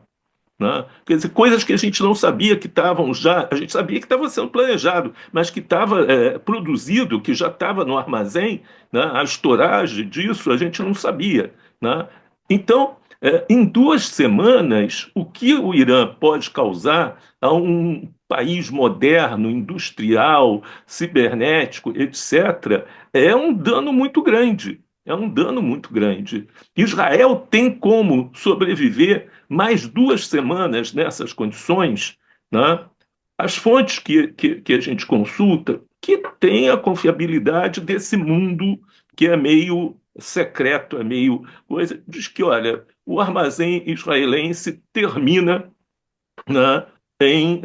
né? Quer dizer, coisas que a gente não sabia que estavam já, a gente sabia que estava sendo planejado, mas que estava produzido, que já estava no armazém, né? A storagem disso a gente não sabia, né? Então, em 2 semanas, o que o Irã pode causar a um país moderno, industrial, cibernético, etc., é um dano muito grande. É um dano muito grande. Israel tem como sobreviver mais 2 semanas nessas condições, né? As fontes que a gente consulta, que têm a confiabilidade desse mundo que é meio secreto, é meio coisa, diz que, olha, o armazém israelense termina, né, em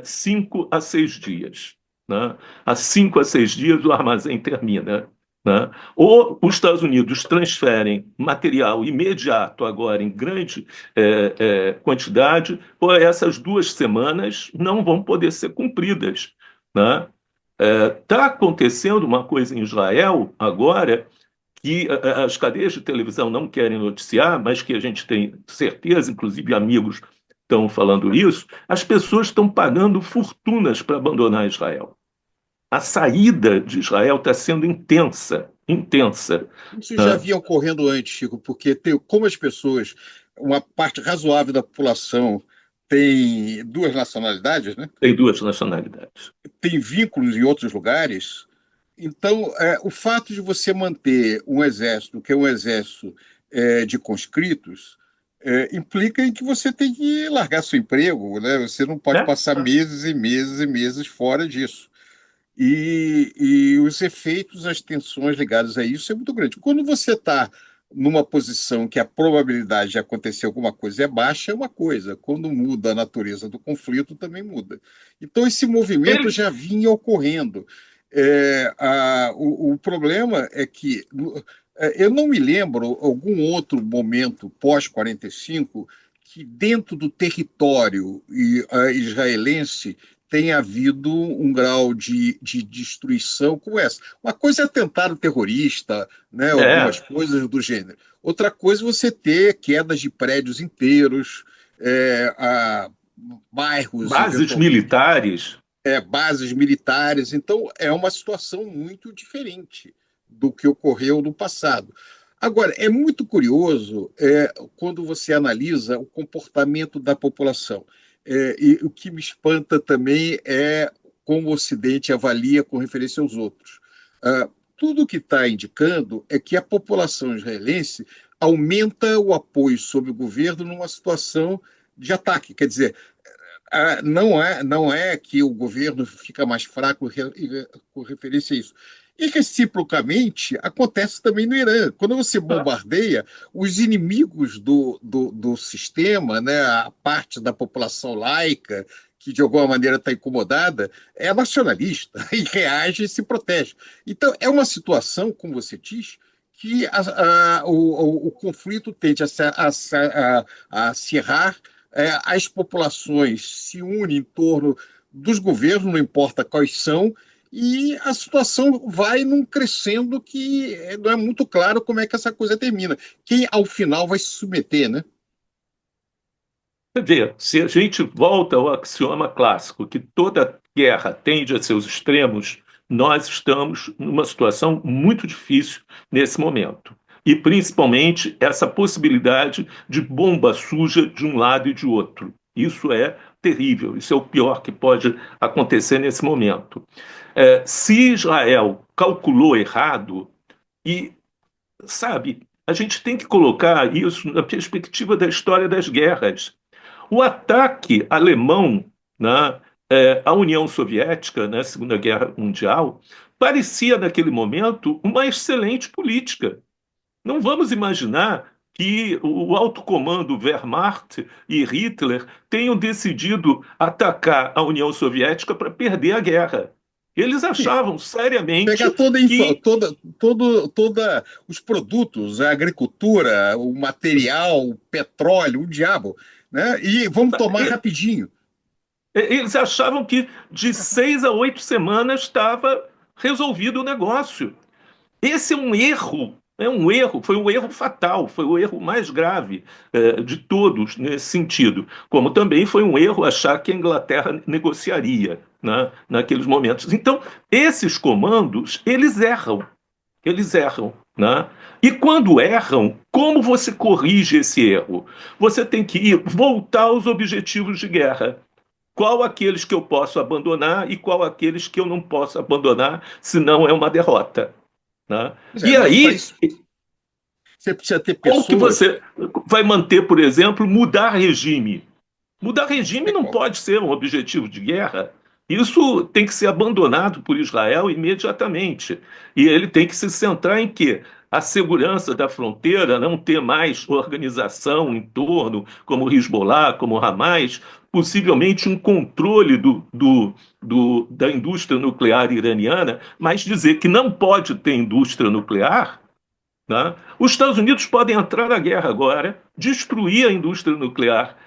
5 a 6 dias. Né? Há 5 a 6 dias o armazém termina. Né? Ou os Estados Unidos transferem material imediato agora em grande quantidade, ou essas 2 semanas não vão poder ser cumpridas. Né? Está acontecendo uma coisa em Israel agora que as cadeias de televisão não querem noticiar, mas que a gente tem certeza, inclusive amigos estão falando isso, as pessoas estão pagando fortunas para abandonar Israel. A saída de Israel está sendo intensa, intensa. Isso já Né? vinha ocorrendo antes, Chico, porque como as pessoas, uma parte razoável da população tem duas nacionalidades, né? Tem 2 nacionalidades. Tem vínculos em outros lugares. Então, o fato de você manter um exército, que é um exército de conscritos, implica em que você tem que largar seu emprego, né? Você não pode Né? passar meses e meses e meses fora disso. E os efeitos, as tensões ligadas a isso é muito grande. Quando você está numa posição que a probabilidade de acontecer alguma coisa é baixa, é uma coisa. Quando muda a natureza do conflito, também muda. Então, esse movimento Ele, já vinha ocorrendo. O problema é que eu não me lembro algum outro momento pós-45 que dentro do território israelense tem havido um grau de destruição como essa. Uma coisa é atentado terrorista, né, algumas é, coisas do gênero. Outra coisa é você ter quedas de prédios inteiros, bairros, bases eventualmente, militares. bases militares. Então, é uma situação muito diferente do que ocorreu no passado. Agora, é muito curioso quando você analisa o comportamento da população. E o que me espanta também é como o Ocidente avalia com referência aos outros. Tudo o que está indicando é que a população israelense aumenta o apoio sobre o governo numa situação de ataque. Quer dizer, não é que o governo fica mais fraco com referência a isso. E reciprocamente acontece também no Irã. Quando você bombardeia, os inimigos do sistema, né, a parte da população laica, que de alguma maneira está incomodada, é nacionalista e reage e se protege. Então, é uma situação, como você diz, que o conflito tende a acirrar, as populações se unem em torno dos governos, não importa quais são, e a situação vai num crescendo que não é muito claro como é que essa coisa termina. Quem, ao final, vai se submeter, né? Quer dizer, se a gente volta ao axioma clássico que toda guerra tende a seus extremos, nós estamos numa situação muito difícil nesse momento. E principalmente essa possibilidade de bomba suja de um lado e de outro. Isso é terrível, isso é o pior que pode acontecer nesse momento. Se Israel calculou errado, e sabe, a gente tem que colocar isso na perspectiva da história das guerras. O ataque alemão, né, à União Soviética na Segunda Guerra Mundial parecia, naquele momento, uma excelente política. Não vamos imaginar que o alto comando Wehrmacht e Hitler tenham decidido atacar a União Soviética para perder a guerra. Eles achavam Pegar seriamente que toda os produtos, a agricultura, o material, o petróleo, o diabo, né? E vamos tomar rapidinho. Eles achavam que de 6 a 8 semanas estava resolvido o negócio. Esse é um erro, foi um erro fatal, foi o erro mais grave de todos nesse sentido. Como também foi um erro achar que a Inglaterra negociaria, né, naqueles momentos. Então, esses comandos, eles erram, né? E quando erram, como você corrige esse erro? Você tem que voltar aos objetivos de guerra. Qual aqueles que eu posso abandonar e qual aqueles que eu não posso abandonar, senão é uma derrota, né? Pois é, E mas para aí, isso você precisa ter como que pessoas. você vai manter, por exemplo, mudar regime? Mudar regime É, não pode ser um objetivo de guerra. Isso tem que ser abandonado por Israel imediatamente. E ele tem que se centrar em quê? A segurança da fronteira, não ter mais organização em torno, como o Hezbollah, como o Hamas, possivelmente um controle da indústria nuclear iraniana, mas dizer que não pode ter indústria nuclear, né? Os Estados Unidos podem entrar na guerra agora, destruir a indústria nuclear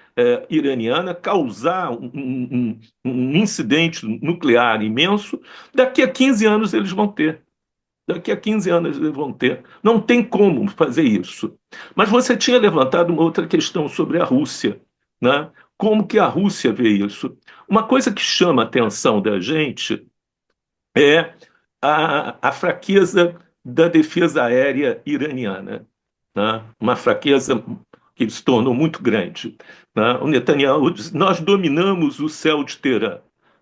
iraniana, causar um incidente nuclear imenso. Daqui a 15 anos eles vão ter. Daqui a 15 anos eles vão ter. Não tem como fazer isso. Mas você tinha levantado uma outra questão sobre a Rússia, né? Como que a Rússia vê isso? Uma coisa que chama a atenção da gente é a fraqueza da defesa aérea iraniana, né? Uma fraqueza que se tornou muito grande, né? O Netanyahu diz: nós dominamos o céu de Teherã,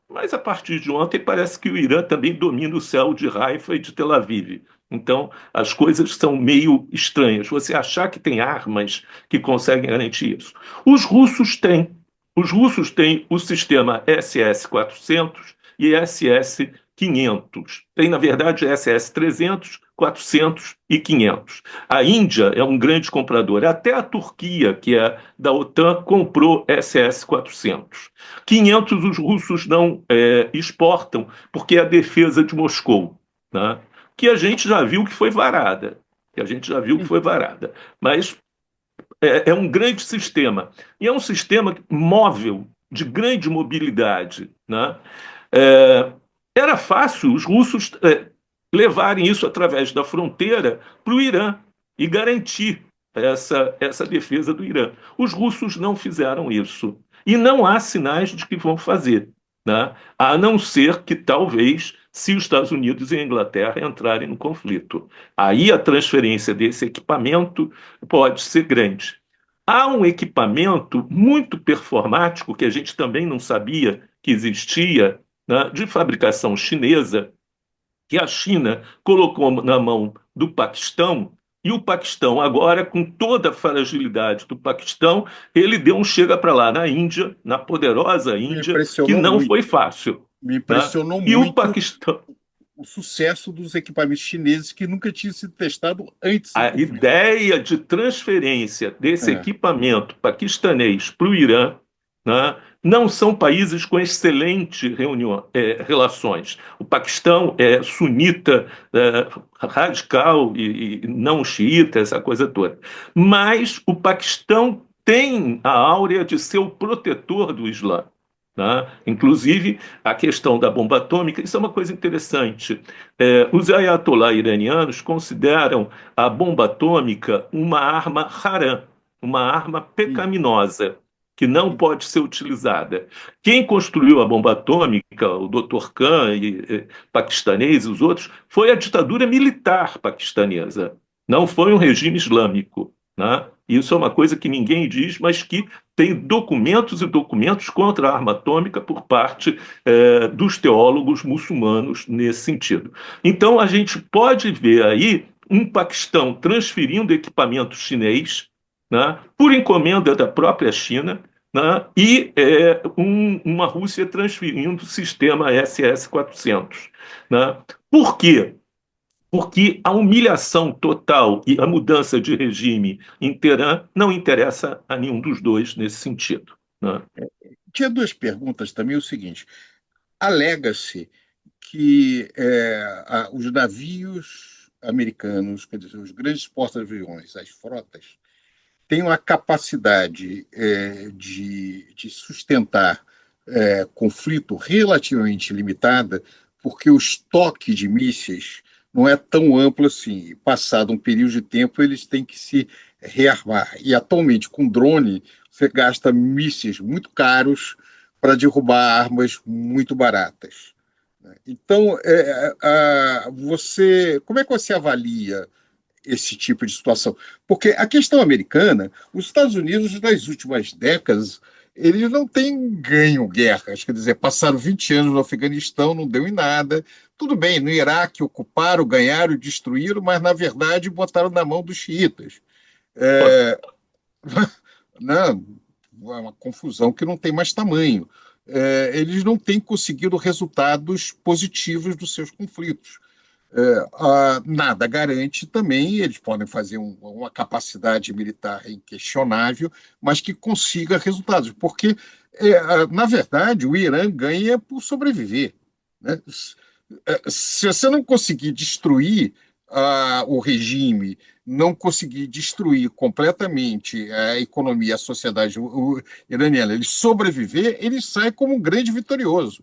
mas a partir de ontem parece que o Irã também domina o céu de Haifa e de Tel Aviv. Então, as coisas são meio estranhas. Você achar que tem armas que conseguem garantir isso. Os russos têm. Os russos têm o sistema SS-400 e SS-500. Tem, na verdade, SS-300, 400 e 500. A Índia é um grande comprador. Até a Turquia, que é da OTAN, comprou SS-400. 500 os russos não exportam, porque é a defesa de Moscou, né? Que a gente já viu que foi varada. Que a gente já viu que foi varada. Mas é um grande sistema. E é um sistema móvel, de grande mobilidade, né? É, era fácil os russos levarem isso através da fronteira para o Irã e garantir essa defesa do Irã. Os russos não fizeram isso. E não há sinais de que vão fazer, né? A não ser que talvez, se os Estados Unidos e a Inglaterra entrarem no conflito. Aí a transferência desse equipamento pode ser grande. Há um equipamento muito performático que a gente também não sabia que existia, né, de fabricação chinesa, que a China colocou na mão do Paquistão, e o Paquistão, agora, com toda a fragilidade do Paquistão, ele deu um chega para lá na Índia, na poderosa Me Índia, que impressionou não foi muito. fácil, Me né? impressionou E o muito Paquistão, o sucesso dos equipamentos chineses que nunca tinham sido testados antes do a conflito. ideia de transferência desse É. equipamento paquistanês para o Irã, né, não são países com excelentes relações. O Paquistão é sunita, radical e não xiita, essa coisa toda. Mas o Paquistão tem a áurea de ser o protetor do Islã, né? Inclusive, a questão da bomba atômica, isso é uma coisa interessante. Os ayatollah iranianos consideram a bomba atômica uma arma haram, uma arma Sim, pecaminosa, que não sim. pode ser utilizada. Quem construiu a bomba atômica, o Dr. Khan, paquistanês e os outros, foi a ditadura militar paquistanesa, não foi um regime islâmico, né? Isso é uma coisa que ninguém diz, mas que tem documentos e documentos contra a arma atômica por parte dos teólogos muçulmanos nesse sentido. Então, a gente pode ver aí um Paquistão transferindo equipamento chinês, né, por encomenda da própria China, né, e uma Rússia transferindo o sistema SS-400. Né? Por quê? Porque a humilhação total e a mudança de regime em Teherã não interessa a nenhum dos dois nesse sentido. Né? Tinha duas perguntas também. O seguinte: alega-se que os navios americanos, quer dizer, os grandes porta-aviões, as frotas, têm uma capacidade de sustentar conflito relativamente limitada, porque o estoque de mísseis não é tão amplo assim. Passado um período de tempo, eles têm que se rearmar. E atualmente, com drone, você gasta mísseis muito caros para derrubar armas muito baratas. Então, como é que você avalia esse tipo de situação? Porque a questão americana, os Estados Unidos, nas últimas décadas, eles não têm ganho guerras, quer dizer, passaram 20 anos no Afeganistão, não deu em nada. Tudo bem, no Iraque ocuparam, ganharam, destruíram, mas, na verdade, botaram na mão dos xiitas. É, não, é uma confusão que não tem mais tamanho. Eles não têm conseguido resultados positivos dos seus conflitos. Nada garante também, eles podem fazer uma capacidade militar inquestionável, mas que consiga resultados, porque, na verdade, o Irã ganha por sobreviver, né? Se você não conseguir destruir o regime, não conseguir destruir completamente a economia, a sociedade iraniana, ele sobreviver, ele sai como um grande vitorioso.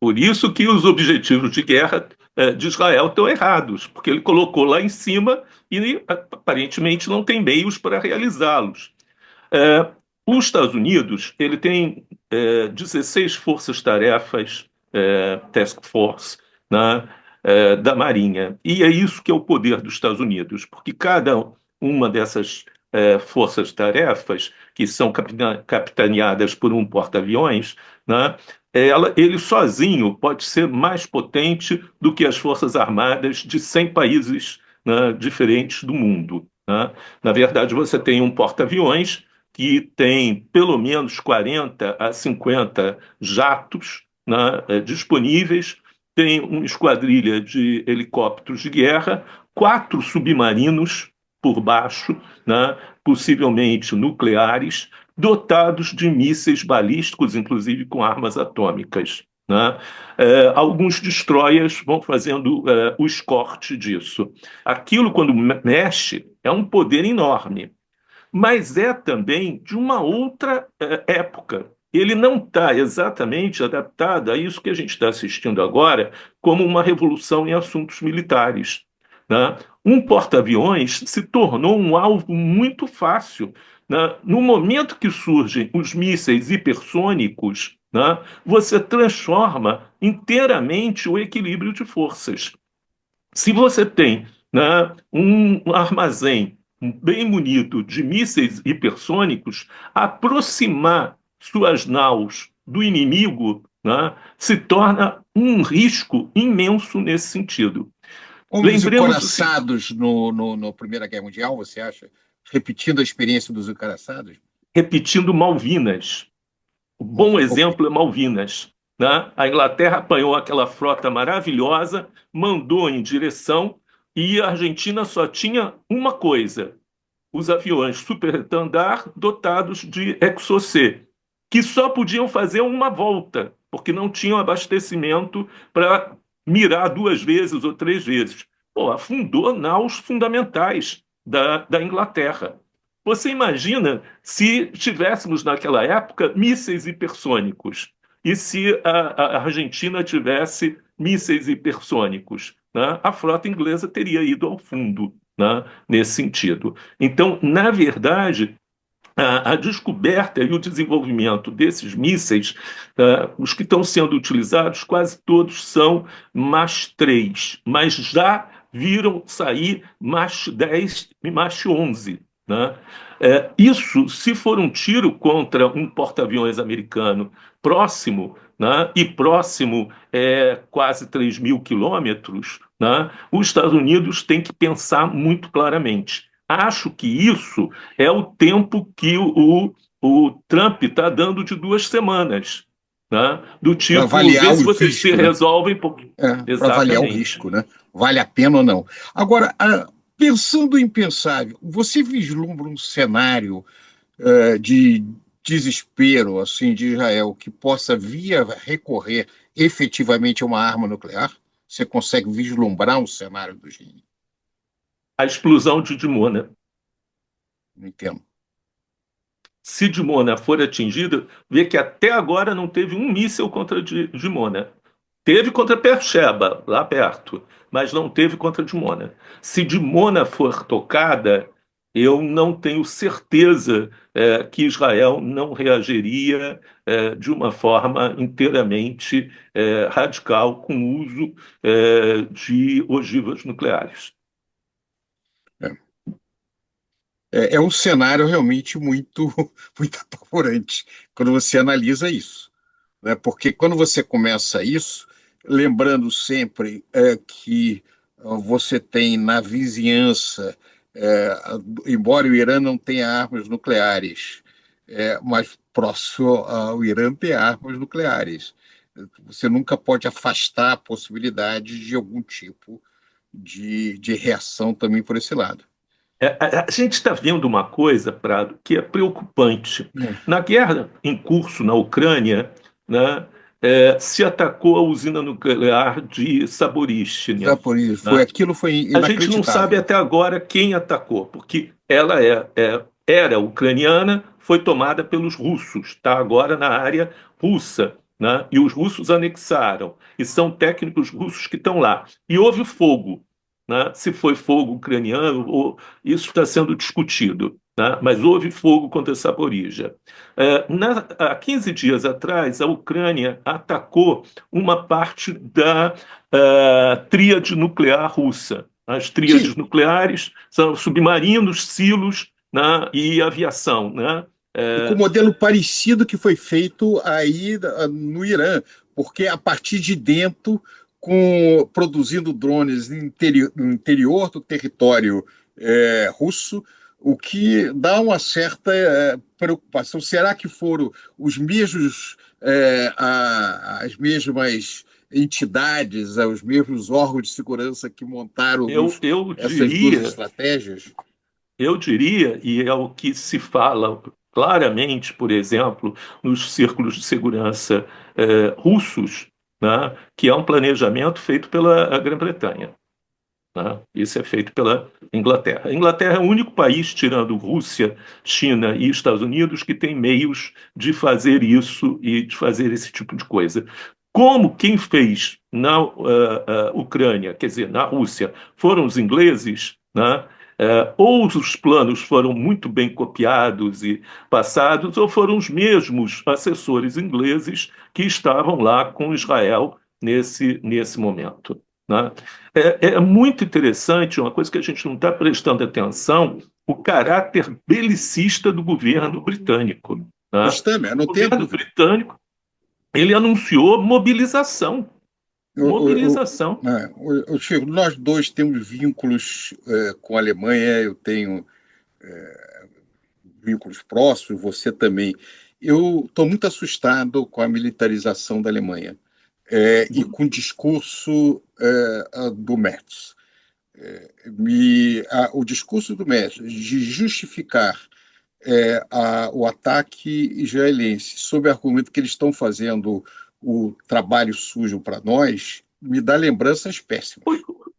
Por isso que os objetivos de guerra de Israel estão errados, porque ele colocou lá em cima e aparentemente não tem meios para realizá-los. É, os Estados Unidos ele tem 16 forças-tarefas, task force, né, da Marinha. E é isso que é o poder dos Estados Unidos, porque cada uma dessas forças-tarefas, que são capitaneadas por um porta-aviões, né, ele sozinho pode ser mais potente do que as forças armadas de 100 países, né, diferentes do mundo, né? Na verdade, você tem um porta-aviões que tem pelo menos 40 a 50 jatos, né, disponíveis, tem uma esquadrilha de helicópteros de guerra, 4 submarinos por baixo, né, possivelmente nucleares, dotados de mísseis balísticos, inclusive com armas atômicas, né? Alguns destroyers vão fazendo o escorte disso. Aquilo, quando mexe, é um poder enorme, mas é também de uma outra época. Ele não está exatamente adaptado a isso que a gente está assistindo agora, como uma revolução em assuntos militares, né? Um porta-aviões se tornou um alvo muito fácil, né? No momento que surgem os mísseis hipersônicos, né, você transforma inteiramente o equilíbrio de forças. Se você tem, né, um armazém bem munido de mísseis hipersônicos, aproximar suas naus do inimigo, né, se torna um risco imenso nesse sentido. Como os Lembremos o seguinte, encoraçados no Primeira Guerra Mundial, você acha? Repetindo a experiência dos encoraçados? repetindo Malvinas. O bom Ok. exemplo é Malvinas, né? A Inglaterra apanhou aquela frota maravilhosa, mandou em direção, e a Argentina só tinha uma coisa: os aviões Super Tandar dotados de Exocet, que só podiam fazer uma volta, porque não tinham abastecimento para mirar 2 vezes ou 3 vezes. Pô, afundou naus fundamentais da Inglaterra. Você imagina se tivéssemos naquela época mísseis hipersônicos e se a Argentina tivesse mísseis hipersônicos, né? A frota inglesa teria ido ao fundo, né, nesse sentido. Então, na verdade, a descoberta e o desenvolvimento desses mísseis, os que estão sendo utilizados, quase todos são Mach 3, mas já viram sair Mach 10 e Mach 11, né? Isso, se for um tiro contra um porta-aviões americano próximo, né, e próximo é quase 3.000 quilômetros, né, os Estados Unidos têm que pensar muito claramente. Acho que isso é o tempo que o Trump está dando de 2 semanas, né? Do Para tipo, avaliar vê o se vocês se risco, né? resolvem. Para avaliar o Exatamente. risco, né? Vale a pena ou não. Agora, pensando em impensável, você vislumbra um cenário de desespero assim de Israel que possa via recorrer efetivamente a uma arma nuclear? Você consegue vislumbrar um cenário do gênero? A explosão de Dimona. Não entendo. se Dimona for atingida, vê que até agora não teve um míssil contra Dimona. Teve contra Beersheba, lá perto, mas não teve contra Dimona. Se Dimona for tocada, eu não tenho certeza que Israel não reagiria de uma forma inteiramente radical com o uso de ogivas nucleares. É um cenário realmente muito, muito apavorante quando você analisa isso, né? Porque quando você começa isso, lembrando sempre que você tem na vizinhança, é, embora o Irã não tenha armas nucleares, mas próximo ao Irã tem armas nucleares. Você nunca pode afastar a possibilidade de algum tipo de reação também por esse lado. A gente está vendo uma coisa, Prado, que é preocupante. Na guerra em curso na Ucrânia, né, se atacou a usina nuclear de Zaporizhzhia, Zaporizhia, né? aquilo foi A gente não sabe inacreditável. até agora quem atacou, porque ela era ucraniana, foi tomada pelos russos, está agora na área russa, né? E os russos anexaram, e são técnicos russos que estão lá. E houve fogo, né? Se foi fogo ucraniano, isso está sendo discutido, né? Mas houve fogo contra Zaporizhzhia. Há 15 dias atrás, a Ucrânia atacou uma parte da tríade nuclear russa. As tríades Sim, nucleares são submarinos, silos, né, e aviação, né? e com um modelo parecido que foi feito aí no Irã, porque a partir de dentro, produzindo drones no interior do território russo, o que dá uma certa preocupação. Será que foram os mesmos, as mesmas entidades, os mesmos órgãos de segurança que montaram Eu, eu essas duas diria, estratégias? eu diria, e é o que se fala claramente, por exemplo, nos círculos de segurança russos, né, que é um planejamento feito pela Grã-Bretanha. Né? Isso é feito pela Inglaterra. A Inglaterra é o único país, tirando Rússia, China e Estados Unidos, que tem meios de fazer isso e de fazer esse tipo de coisa. Como quem fez na Ucrânia, quer dizer, na Rússia, foram os ingleses, né? Ou os planos foram muito bem copiados e passados, ou foram os mesmos assessores ingleses que estavam lá com Israel nesse momento. Né? É muito interessante, uma coisa que a gente não está prestando atenção, o caráter belicista do governo britânico. Né? Justamente, não O tenha governo dúvida. britânico ele anunciou mobilização. O, Mobilização. Chico, nós dois temos vínculos com a Alemanha, eu tenho vínculos próximos, você também. Eu estou muito assustado com a militarização da Alemanha e com o discurso do Merz. O discurso do Merz de justificar o ataque israelense sob o argumento que eles estão fazendo o trabalho sujo para nós, me dá lembranças péssimas.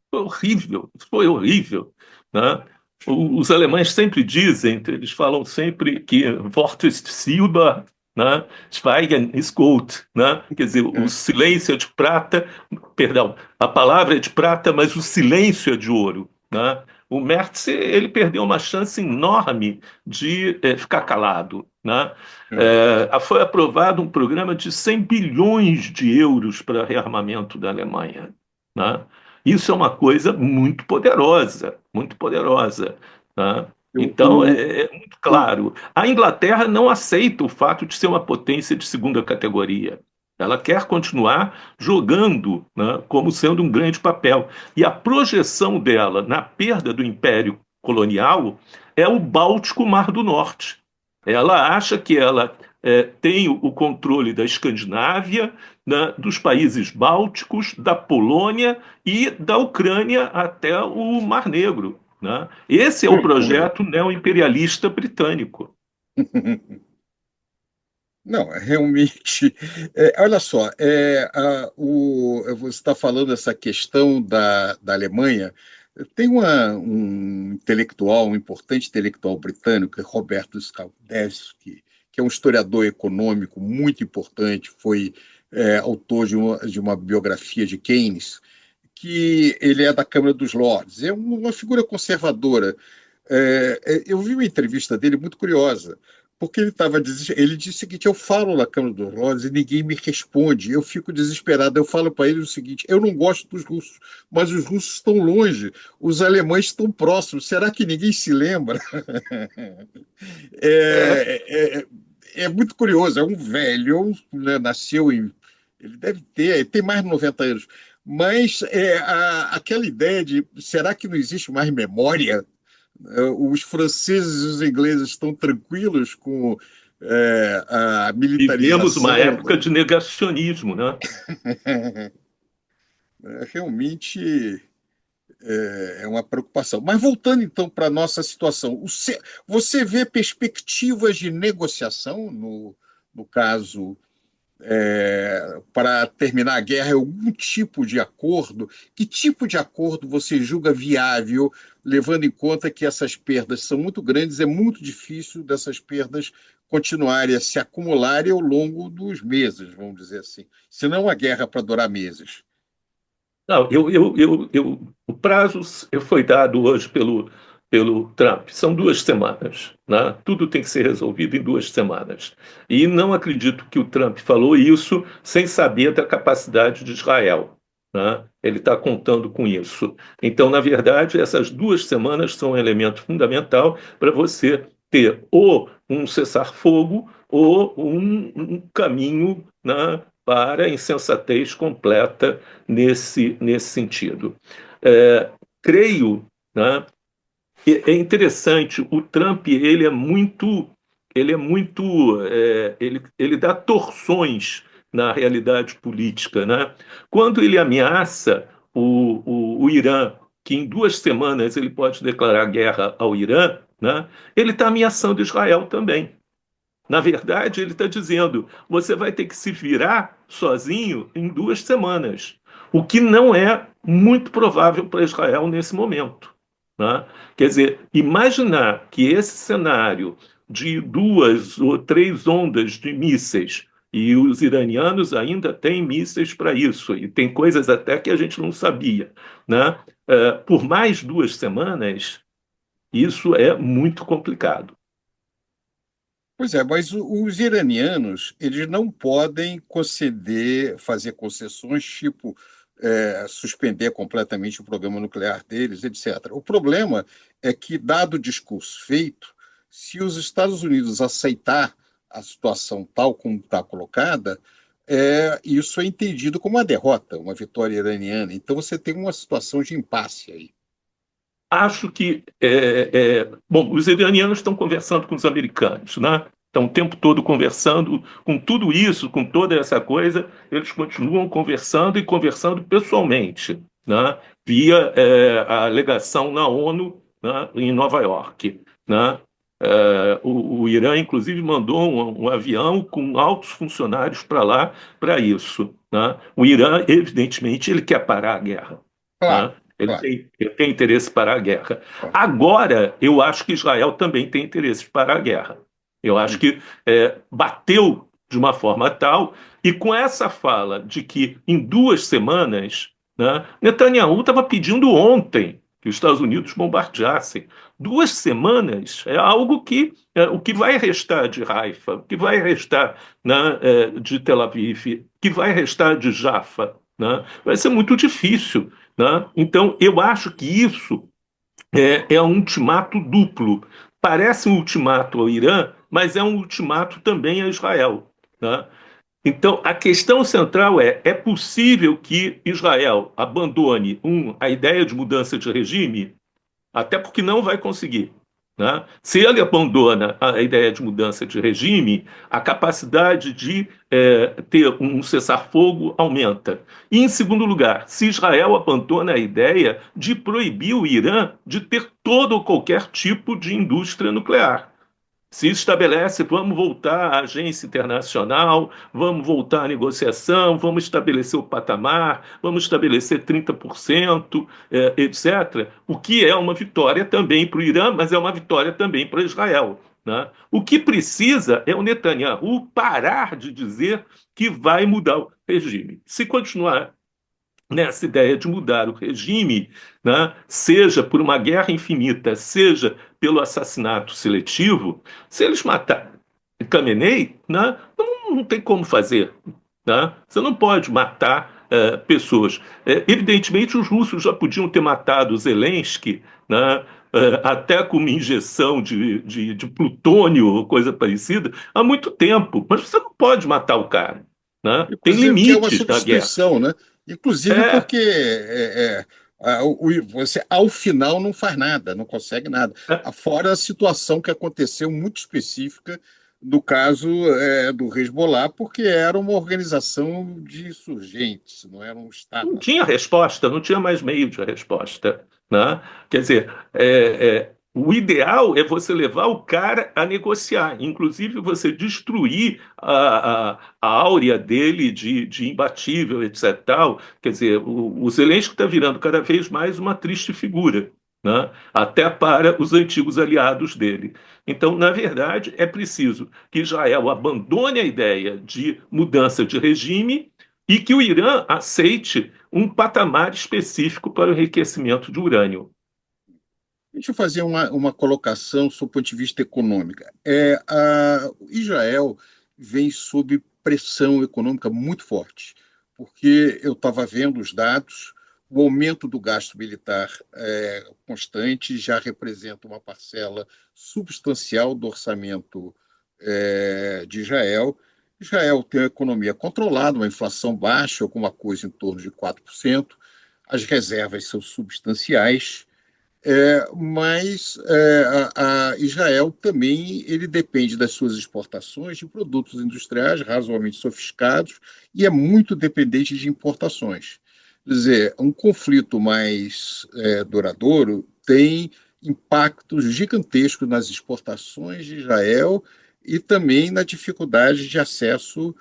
Foi horrível, foi horrível. Né? Os alemães sempre dizem, eles falam sempre que Wort ist Silber, né? Schweigen ist Gold, né? Quer dizer, o É. silêncio é de prata, perdão, a palavra é de prata, mas o silêncio é de ouro. Né? O Merz ele perdeu uma chance enorme de ficar calado. Né? Foi aprovado um programa de 100 bilhões de euros para rearmamento da Alemanha. Né? Isso é uma coisa muito poderosa, muito poderosa. Né? Eu, Então, é muito o, claro. A Inglaterra não aceita o fato de ser uma potência de segunda categoria. Ela quer continuar jogando, né, como sendo um grande papel. E a projeção dela na perda do Império Colonial é o Báltico-Mar do Norte. Ela acha que ela tem o controle da Escandinávia, né, dos países bálticos, da Polônia e da Ucrânia até o Mar Negro. Né? Esse é o loucura. projeto neoimperialista britânico. Não, realmente. Olha só, você está falando essa questão da Alemanha. Tem um intelectual, um importante intelectual britânico, que é Roberto Skaldevsky, que é um historiador econômico muito importante, foi autor de uma biografia de Keynes, que ele é da Câmara dos Lordes. É uma figura conservadora. Eu vi uma entrevista dele muito curiosa, porque ele disse o seguinte: eu falo na Câmara dos Lordes e ninguém me responde, eu fico desesperado. Eu falo para ele o seguinte: eu não gosto dos russos, mas os russos estão longe, os alemães estão próximos, será que ninguém se lembra? É, É, é, é muito curioso, é um velho, né, nasceu em. Ele tem mais de 90 anos, mas aquela ideia de será que não existe mais memória? Os franceses e os ingleses estão tranquilos com a vivemos uma militarização. época de negacionismo, né? Realmente é uma preocupação. Mas voltando então para a nossa situação, você vê perspectivas de negociação no caso para terminar a guerra, algum tipo de acordo? Que tipo de acordo você julga viável, levando em conta que essas perdas são muito grandes, é muito difícil dessas perdas continuarem a se acumularem ao longo dos meses, vamos dizer assim. Senão a guerra para durar meses. Não, o prazo foi dado hoje pelo Trump. São 2 semanas, né? Tudo tem que ser resolvido em 2 semanas. E não acredito que o Trump falou isso sem saber da capacidade de Israel, né? Ele está contando com isso. Então, na verdade, essas 2 semanas são um elemento fundamental para você ter ou um cessar-fogo ou um caminho, né, para a insensatez completa nesse sentido. É, creio, né, que é interessante, o Trump ele dá torções na realidade política, né? Quando ele ameaça o Irã, que em 2 semanas ele pode declarar guerra ao Irã, né? Ele está ameaçando Israel também. Na verdade, ele está dizendo: você vai ter que se virar sozinho em 2 semanas, o que não é muito provável para Israel nesse momento, né? Quer dizer, imaginar que esse cenário de 2 ou 3 ondas de mísseis, e os iranianos ainda têm mísseis para isso, e tem coisas até que a gente não sabia, né? Por mais 2 semanas, isso é muito complicado. Pois é, mas os iranianos, eles não podem fazer concessões, tipo suspender completamente o programa nuclear deles, etc. O problema é que, dado o discurso feito, se os Estados Unidos aceitar a situação tal como está colocada, isso é entendido como uma derrota, uma vitória iraniana. Então você tem uma situação de impasse aí. Acho que, bom, os iranianos estão conversando com os americanos, né? Estão o tempo todo conversando, com tudo isso, com toda essa coisa, eles continuam conversando e conversando pessoalmente, né? Via a alegação na ONU, né, em Nova York, né? O Irã, inclusive, mandou um avião com altos funcionários para lá para isso, né? O Irã, evidentemente, ele quer parar a guerra, Claro, né? Ele claro. tem interesse para a guerra. Claro. Agora, eu acho que Israel também tem interesse para a guerra. Eu acho que bateu de uma forma tal, e com essa fala de que em 2 semanas, né, Netanyahu estava pedindo ontem que os Estados Unidos bombardeassem. 2 semanas é algo que o que vai restar de Haifa, o que vai restar, né, de Tel Aviv, o que vai restar de Jaffa, né, vai ser muito difícil, né? Então, eu acho que isso é um ultimato duplo. Parece um ultimato ao Irã, mas é um ultimato também a Israel, né? Então, a questão central é possível que Israel abandone, a ideia de mudança de regime? Até porque não vai conseguir, né? Se ele abandona a ideia de mudança de regime, a capacidade de ter um cessar-fogo aumenta. E, em segundo lugar, se Israel abandona a ideia de proibir o Irã de ter todo ou qualquer tipo de indústria nuclear. se estabelece, vamos voltar à agência internacional, vamos voltar à negociação, vamos estabelecer o patamar, vamos estabelecer 30%, etc. O que é uma vitória também para o Irã, mas é uma vitória também para Israel. Né? O que precisa é o Netanyahu parar de dizer que vai mudar o regime. Se continuar nessa ideia de mudar o regime, né, seja por uma guerra infinita, seja pelo assassinato seletivo, se eles matarem Khamenei, né, não tem como fazer. Né? Você não pode matar pessoas. Evidentemente, os russos já podiam ter matado Zelensky, né, até com uma injeção de plutônio ou coisa parecida, há muito tempo. Mas você não pode matar o cara. Né? Tem Inclusive, que é uma limites na guerra. substituição, né? Inclusive É, porque você, ao final, não faz nada, não consegue nada. é. Fora a situação que aconteceu muito específica do caso do Hezbollah, porque era uma organização de insurgentes, não era um Não Estado. tinha resposta, não tinha mais meio de resposta, né? Quer dizer, o ideal é você levar o cara a negociar, inclusive você destruir a áurea dele de imbatível, etc. Tal. Quer dizer, o Zelensky está virando cada vez mais uma triste figura, né? Até para os antigos aliados dele. Então, na verdade, é preciso que Israel abandone a ideia de mudança de regime e que o Irã aceite um patamar específico para o enriquecimento de urânio. Deixa eu fazer uma colocação sob o ponto de vista econômico. Israel vem sob pressão econômica muito forte, porque eu estava vendo os dados, o aumento do gasto militar constante já representa uma parcela substancial do orçamento de Israel. Israel tem uma economia controlada, uma inflação baixa, alguma coisa em torno de 4%. As reservas são substanciais. Mas a Israel também ele depende das suas exportações de produtos industriais razoavelmente sofisticados e é muito dependente de importações. Quer dizer, um conflito mais duradouro tem impactos gigantescos nas exportações de Israel e também na dificuldade de acesso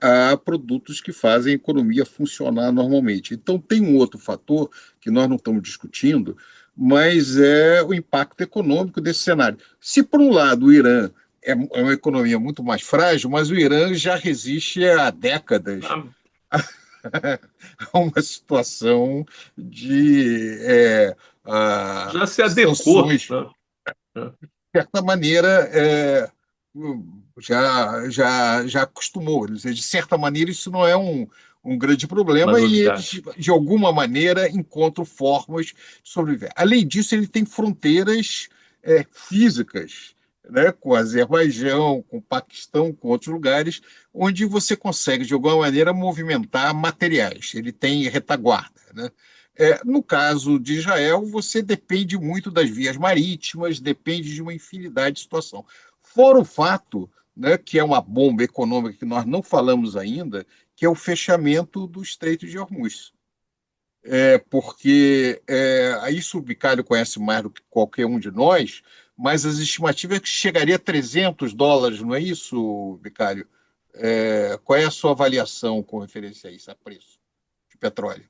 a produtos que fazem a economia funcionar normalmente. Então, tem um outro fator que nós não estamos discutindo, mas é o impacto econômico desse cenário. Se, por um lado, o Irã é uma economia muito mais frágil, mas o Irã já resiste há décadas Ah, a uma situação de já se adequou. sanções, Né? de certa maneira, já acostumou. Quer dizer, de certa maneira, isso não é um grande Uma problema e eles, novidade. de alguma maneira, encontram formas de sobreviver. Além disso, ele tem fronteiras físicas, né, com o Azerbaijão, com o Paquistão, com outros lugares, onde você consegue, de alguma maneira, movimentar materiais. Ele tem retaguarda, né? No caso de Israel, você depende muito das vias marítimas, depende de uma infinidade de situação. Fora o fato, né, que é uma bomba econômica que nós não falamos ainda, que é o fechamento do Estreito de Hormuz. Porque isso o Bicalho conhece mais do que qualquer um de nós, mas as estimativas é que chegaria a US$ 300, não é isso, Bicalho? Qual é a sua avaliação com referência a isso, a preço de petróleo?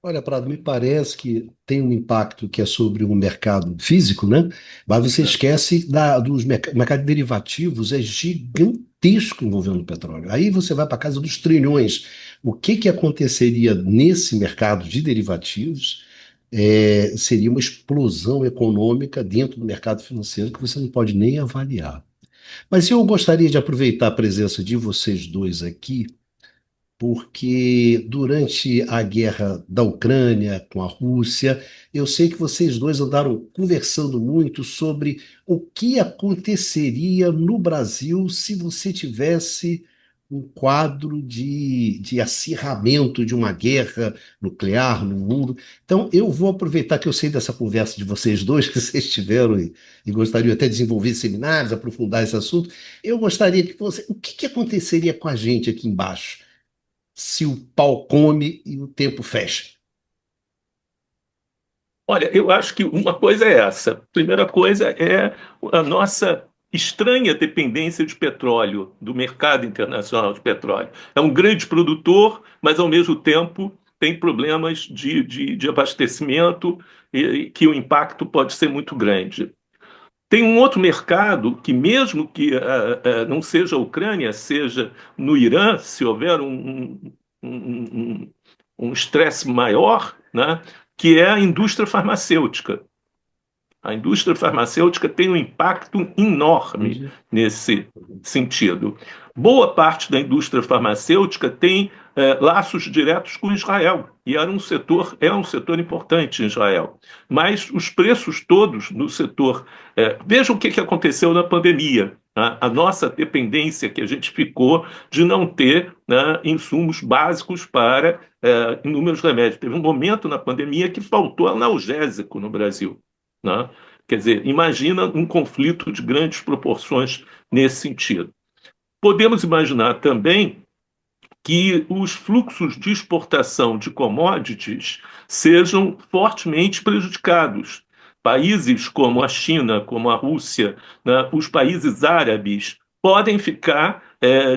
Olha, Prado, me parece que tem um impacto que é sobre o mercado físico, né? Mas você É. esquece dos mercados derivativos, é gigantesco envolvendo o petróleo. Aí você vai para a casa dos trilhões. O que que aconteceria nesse mercado de derivativos? Seria uma explosão econômica dentro do mercado financeiro que você não pode nem avaliar. Mas eu gostaria de aproveitar a presença de vocês dois aqui porque durante a guerra da Ucrânia com a Rússia, eu sei que vocês dois andaram conversando muito sobre o que aconteceria no Brasil se você tivesse um quadro de acirramento de uma guerra nuclear no mundo. Então, eu vou aproveitar que eu sei dessa conversa de vocês dois, que vocês tiveram e gostariam até de desenvolver seminários, aprofundar esse assunto. Eu gostaria que você. O que que aconteceria com a gente aqui embaixo? Se o pau come e o tempo fecha. Olha, eu acho que uma coisa é essa. Primeira coisa é a nossa estranha dependência de petróleo, do mercado internacional de petróleo. É um grande produtor, mas ao mesmo tempo tem problemas de abastecimento e que o impacto pode ser muito grande. Tem um outro mercado que, mesmo que não seja a Ucrânia, seja no Irã, se houver um estresse maior, né, que é a indústria farmacêutica. A indústria farmacêutica tem um impacto enorme nesse sentido. Boa parte da indústria farmacêutica tem laços diretos com Israel, e é um setor importante em Israel. Mas os preços todos no setor. Vejam o que aconteceu na pandemia. Né? A nossa dependência que a gente ficou de não ter, né, insumos básicos para inúmeros remédios. Teve um momento na pandemia que faltou analgésico no Brasil. Né? Quer dizer, imagina um conflito de grandes proporções nesse sentido. Podemos imaginar também que os fluxos de exportação de commodities sejam fortemente prejudicados. Países como a China, como a Rússia, né, os países árabes podem ficar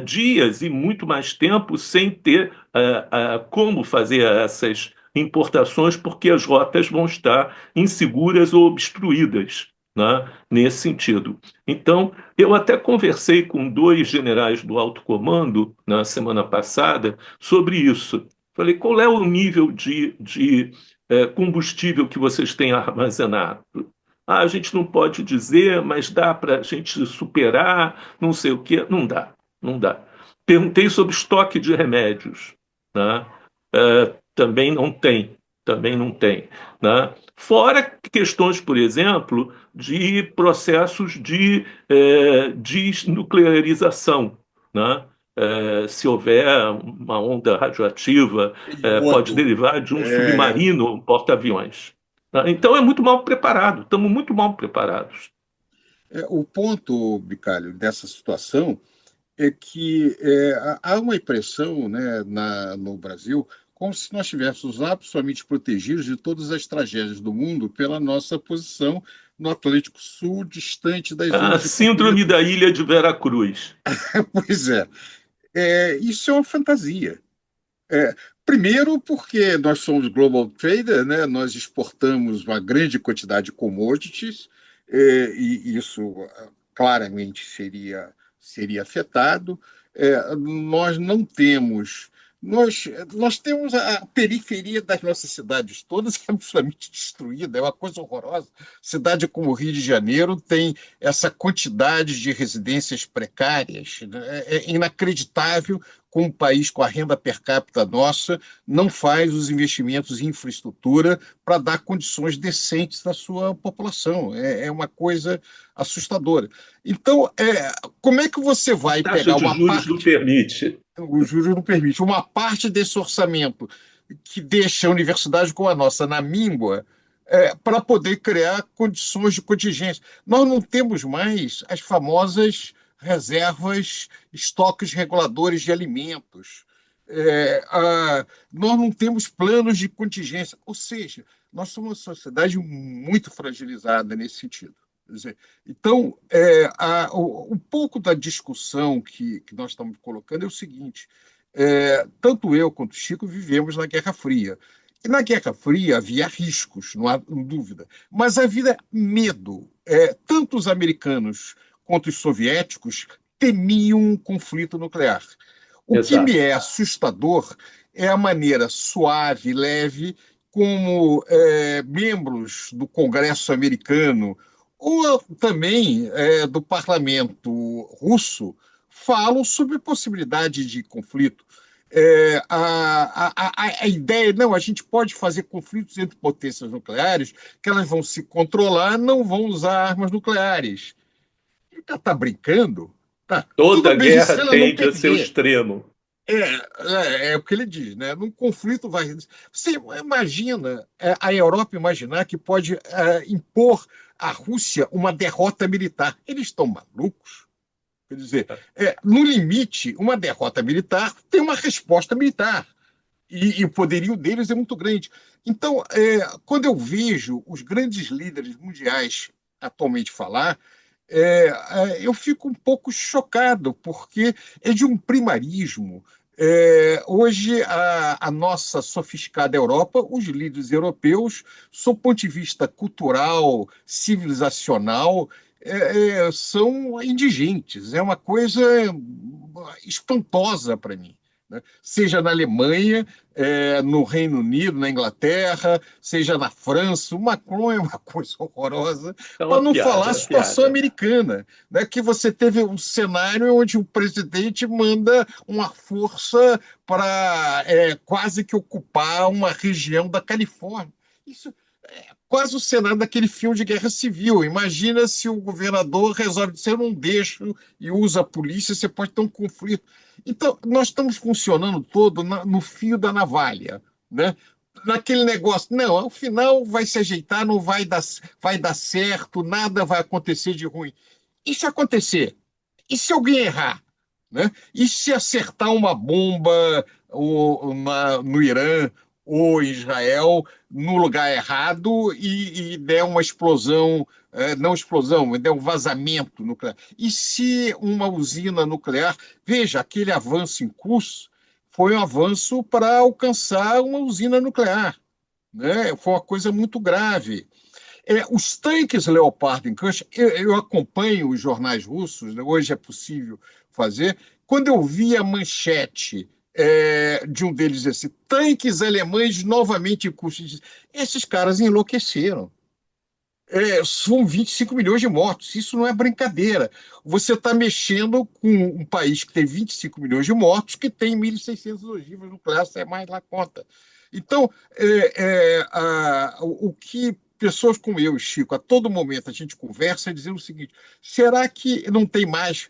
dias e muito mais tempo sem ter como fazer essas importações, porque as rotas vão estar inseguras ou obstruídas, né, nesse sentido. Então, eu até conversei com dois generais do alto comando na semana passada sobre isso. Falei, qual é o nível de combustível que vocês têm armazenado? Ah, a gente não pode dizer, mas dá para a gente superar, não sei o quê. Não dá, não dá. Perguntei sobre estoque de remédios, né? Também não tem, também não tem, né? Fora questões, por exemplo, de processos de desnuclearização, né? Se houver uma onda radioativa, pode Eliotto, derivar de um é, submarino, um porta-aviões. Tá? Então é muito mal preparado, estamos muito mal preparados. o ponto, Bicalho, dessa situação é que há uma impressão, né, no Brasil como se nós estivéssemos absolutamente protegidos de todas as tragédias do mundo pela nossa posição no Atlântico Sul, distante das A zonas de síndrome conflito. da ilha de Veracruz. Pois é, isso é uma fantasia. É, primeiro, porque nós somos global trader, né? Nós exportamos uma grande quantidade de commodities, e isso claramente seria afetado. Nós não temos. Nós temos a periferia das nossas cidades todas absolutamente destruída, é uma coisa horrorosa. Cidade como o Rio de Janeiro tem essa quantidade de residências precárias, né? É inacreditável como um país com a renda per capita nossa não faz os investimentos em infraestrutura para dar condições decentes à sua população. É uma coisa assustadora. Então, como é que você A vai taxa pegar de uma juros não parte, permite. o juros não permite, uma parte desse orçamento que deixa a universidade como a nossa na míngua, para poder criar condições de contingência? Nós não temos mais as famosas reservas, estoques reguladores de alimentos. Nós não temos planos de contingência, ou seja, nós somos uma sociedade muito fragilizada nesse sentido. Quer dizer, então, um pouco da discussão que nós estamos colocando é o seguinte: tanto eu quanto o Chico vivemos na Guerra Fria. E na Guerra Fria havia riscos, não há dúvida, mas havia medo. Tanto os americanos quanto os soviéticos temiam um conflito nuclear. O que me Exato. é assustador é a maneira suave, leve, como membros do Congresso americano ou também do parlamento russo falam sobre possibilidade de conflito. A ideia, não, a gente pode fazer conflitos entre potências nucleares, que elas vão se controlar, não vão usar armas nucleares. Está brincando? Tá. Tudo Toda bem guerra se ela não tende a seu perder. extremo. É o que ele diz, né? Num conflito vai. Você imagina a Europa imaginar que pode impor à Rússia uma derrota militar. Eles estão malucos? Quer dizer, no limite, uma derrota militar tem uma resposta militar. E o poderio deles é muito grande. Então, quando eu vejo os grandes líderes mundiais atualmente falar, eu fico um pouco chocado, porque é de um primarismo. Hoje, a nossa sofisticada Europa, os líderes europeus, sob o ponto de vista cultural, civilizacional, são indigentes. É uma coisa espantosa para mim, né? Seja na Alemanha, no Reino Unido, na Inglaterra, seja na França, o Macron é uma coisa horrorosa, É para uma não piada, falar é a uma situação piada. americana, né? Que você teve um cenário onde o presidente manda uma força para quase que ocupar uma região da Califórnia. Isso é quase o cenário daquele filme de guerra civil. Imagina se o governador resolve dizer: eu não deixo, e usa a polícia, você pode ter um conflito. Então, nós estamos funcionando todo no fio da navalha, né? Naquele negócio, não, ao final vai se ajeitar, não vai dar certo, nada vai acontecer de ruim. E se acontecer? E se alguém errar? Né? E se acertar uma bomba no Irã ou em Israel no lugar errado e der uma explosão, não explosão, der um vazamento nuclear? E se uma usina nuclear, veja, aquele avanço em curso foi um avanço para alcançar uma usina nuclear, né? Foi uma coisa muito grave. Os tanques Leopard em Kursk, eu acompanho os jornais russos, né? Hoje é possível fazer. Quando eu vi a manchete de um deles dizer assim, tanques alemães novamente em Kursk, esses caras enlouqueceram. São 25 milhões de mortos, isso não é brincadeira. Você está mexendo com um país que tem 25 milhões de mortos, que tem 1.600 ogivas nucleares, você é mais lá conta. Então, o que pessoas como eu e Chico, a todo momento a gente conversa, é dizendo o seguinte: será que não tem mais,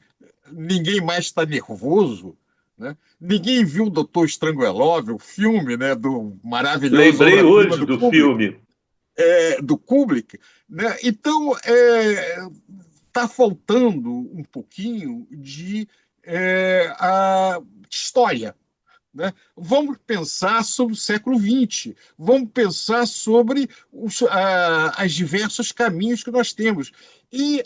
ninguém mais está nervoso? Né? Ninguém viu o Doutor Strangelove, o filme, né, do maravilhoso Lembrei obra-prima hoje do do Kubrick, filme. né? Então, está faltando um pouquinho de história. Né? Vamos pensar sobre o século XX, vamos pensar sobre os diversos caminhos que nós temos. E,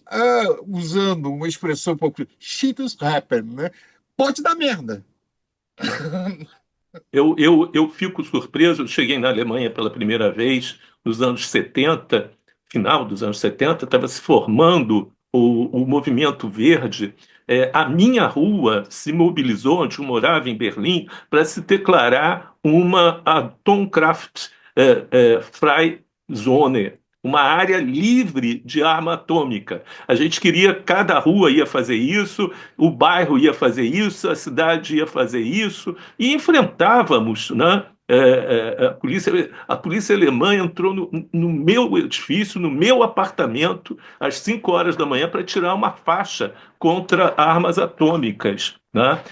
usando uma expressão um pouco, shit has happened, né? Pode dar merda. Eu fico surpreso, eu cheguei na Alemanha pela primeira vez nos anos 70, final dos anos 70, estava se formando o movimento verde. A minha rua se mobilizou, onde eu morava em Berlim, para se declarar uma Atomkraft Freie Zone, uma área livre de arma atômica. A gente queria, cada rua ia fazer isso, o bairro ia fazer isso, a cidade ia fazer isso, e enfrentávamos, né? A polícia alemã entrou no meu edifício, no meu apartamento, às 5 horas da manhã, para tirar uma faixa contra armas atômicas. Né?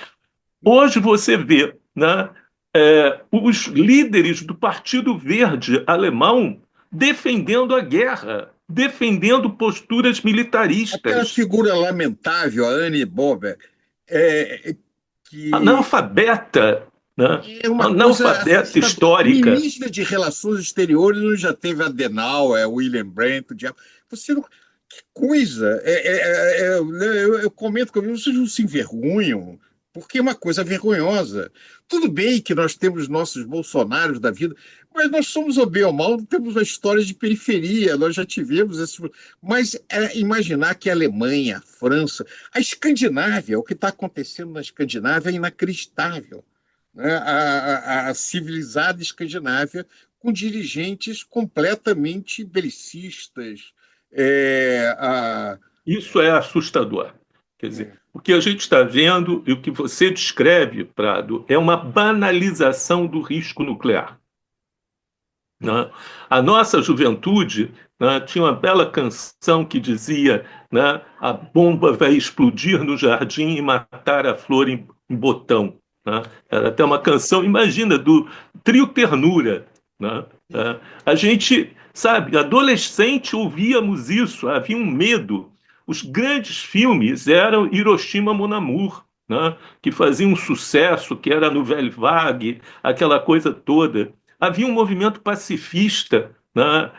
Hoje você vê, né, os líderes do Partido Verde alemão defendendo a guerra, defendendo posturas Aquela militaristas. figura lamentável, a Anne Bober, é, que Analfabeta, né? é uma coisa Analfabeta assustadora. histórica. Ministra de Relações Exteriores não já teve Adenauer, William Brandt, o diabo. Você não... Que coisa! Eu comento comigo, vocês não se envergonham, porque é uma coisa vergonhosa. Tudo bem que nós temos nossos Bolsonaros da vida, mas nós somos, ou bem ou mal, temos uma história de periferia, nós já tivemos esse. Mas imaginar que a Alemanha, a França, a Escandinávia, o que está acontecendo na Escandinávia é inacreditável, né? A civilizada Escandinávia com dirigentes completamente belicistas. É, a, Isso é assustador. Quer dizer, o que a gente está vendo e o que você descreve, Prado, é uma banalização do risco nuclear. Né? A nossa juventude, né, tinha uma bela canção que dizia, né, a bomba vai explodir no jardim e matar a flor em botão. Né? Era até uma canção, imagina, do Trio Ternura. Né? A gente, sabe, adolescente ouvíamos isso, havia um medo. Os grandes filmes eram Hiroshima Mon Amour, né? Que faziam um sucesso, que era no Nouvelle Vague, aquela coisa toda. Havia um movimento pacifista, né?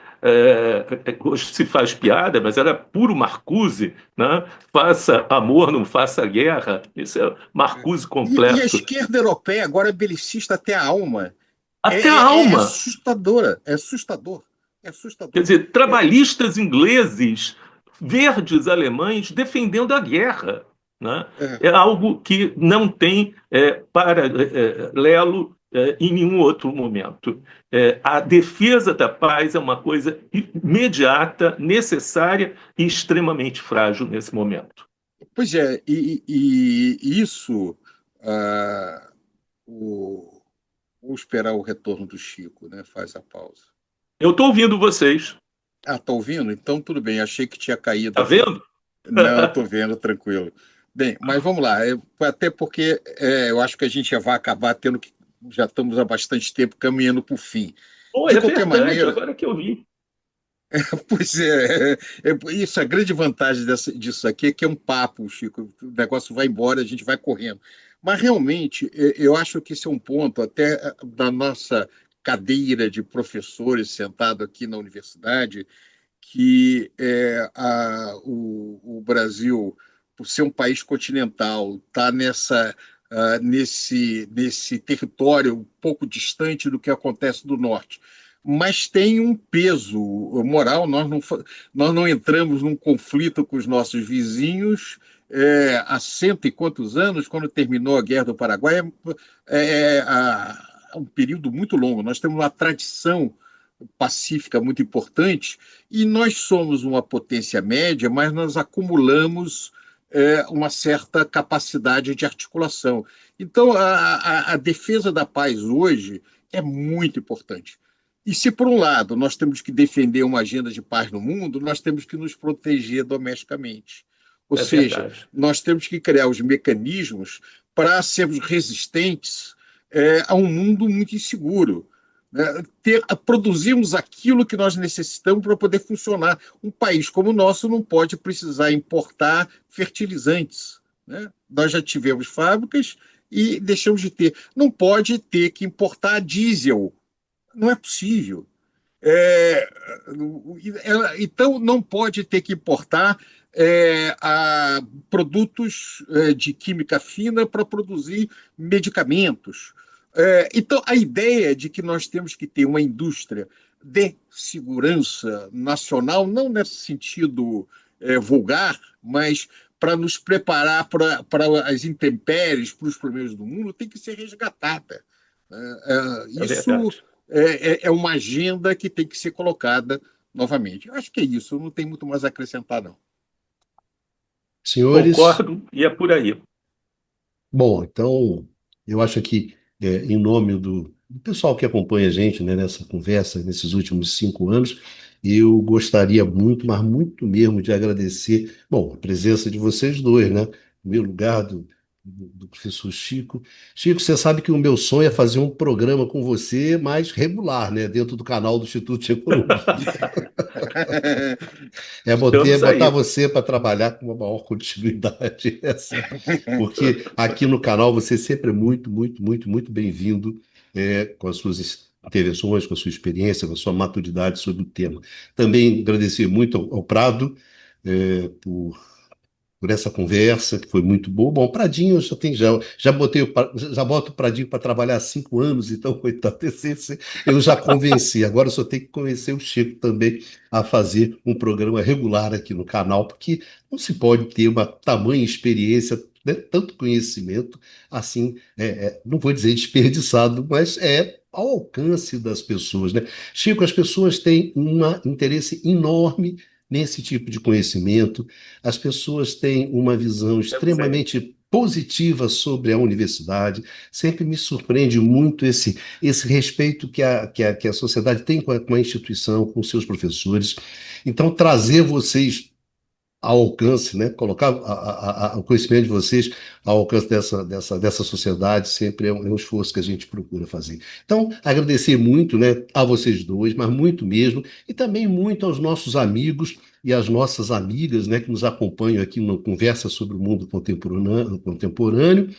hoje se faz piada, mas era puro Marcuse, né? Faça amor, não faça guerra. Isso é Marcuse E a completo. esquerda europeia agora é belicista até a alma. Até a É alma. assustadora, é assustador, é Quer assustador. dizer, É, trabalhistas ingleses, verdes alemães defendendo a guerra, né? é, É algo que não tem paralelo em nenhum outro momento. A defesa da paz é uma coisa imediata, necessária e extremamente frágil nesse momento. pois é, e isso, ah, o, vou esperar o retorno do Chico, né? Faz a pausa. Eu estou ouvindo vocês, Ah, tá ouvindo? Então tudo bem, achei que tinha caído tá aqui. vendo? Não, estou vendo, tranquilo. Bem, mas vamos lá, até porque eu acho que a gente já vai acabar tendo que. Já estamos há bastante tempo caminhando para o fim. Pô, De é qualquer verdade, maneira, agora que eu vi. pois isso, a grande vantagem disso aqui é que é um papo, Chico. O negócio vai embora, a gente vai correndo. Mas realmente, eu acho que esse é um ponto, até da nossa cadeira de professores sentado aqui na universidade, que o Brasil, por ser um país continental, está nesse território um pouco distante do que acontece do norte. Mas tem um peso moral, nós não entramos num conflito com os nossos vizinhos há cento e quantos anos, quando terminou a Guerra do Paraguai, um período muito longo. Nós temos uma tradição pacífica muito importante, e nós somos uma potência média, mas nós acumulamos uma certa capacidade de articulação. Então, a defesa da paz hoje é muito importante. E se, por um lado, nós temos que defender uma agenda de paz no mundo, nós temos que nos proteger domesticamente. Ou É seja, verdade. nós temos que criar os mecanismos para sermos resistentes a um mundo muito inseguro, né? Produzirmos aquilo que nós necessitamos para poder funcionar. Um país como o nosso não pode precisar importar fertilizantes, né? Nós já tivemos fábricas e deixamos de ter. Não pode ter que importar diesel. Não é possível. É, então, não pode ter que importar produtos de química fina para produzir medicamentos. Então, a ideia de que nós temos que ter uma indústria de segurança nacional, não nesse sentido vulgar, mas para nos preparar para as intempéries, para os problemas do mundo, tem que ser resgatada. É Isso verdade. é uma agenda que tem que ser colocada novamente. Eu acho que é isso, não tem muito mais a acrescentar, não. Senhores, Concordo e é por aí. bom, então eu acho que em nome do pessoal que acompanha a gente, né, nessa conversa, nesses últimos 5 anos, eu gostaria muito, mas muito mesmo, de agradecer, bom, a presença de vocês dois, né? Em primeiro lugar, do professor Chico. Chico, você sabe que o meu sonho é fazer um programa com você mais regular, né? Dentro do canal do Instituto de Economia. Estamos Botar aí. você para trabalhar com uma maior continuidade, assim, porque aqui no canal você sempre é muito, muito, muito, muito bem-vindo com as suas intervenções, com a sua experiência, com a sua maturidade sobre o tema. Também agradecer muito ao Prado por essa conversa, que foi muito boa. Bom, Pradinho, já boto o Pradinho para trabalhar há 5 anos, então, coitado, eu já convenci. Agora eu só tenho que convencer o Chico também a fazer um programa regular aqui no canal, porque não se pode ter uma tamanha experiência, né, tanto conhecimento, assim, não vou dizer desperdiçado, mas é ao alcance das pessoas, né? Chico, as pessoas têm um interesse enorme nesse tipo de conhecimento. As pessoas têm uma visão Eu sei. extremamente positiva sobre a universidade. Sempre me surpreende muito esse respeito que a sociedade tem com a instituição, com seus professores. Então, trazer vocês ao alcance, né? Colocar o conhecimento de vocês ao alcance dessa sociedade sempre é um esforço que a gente procura fazer. Então, agradecer muito, né, a vocês dois, mas muito mesmo, e também muito aos nossos amigos e às nossas amigas, né, que nos acompanham aqui no Conversa sobre o Mundo Contemporâneo.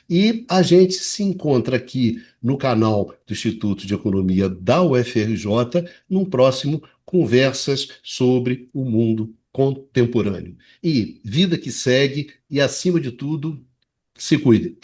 E a gente se encontra aqui no canal do Instituto de Economia da UFRJ, num próximo Conversas sobre o Mundo Contemporâneo. E vida que segue, e acima de tudo, se cuide.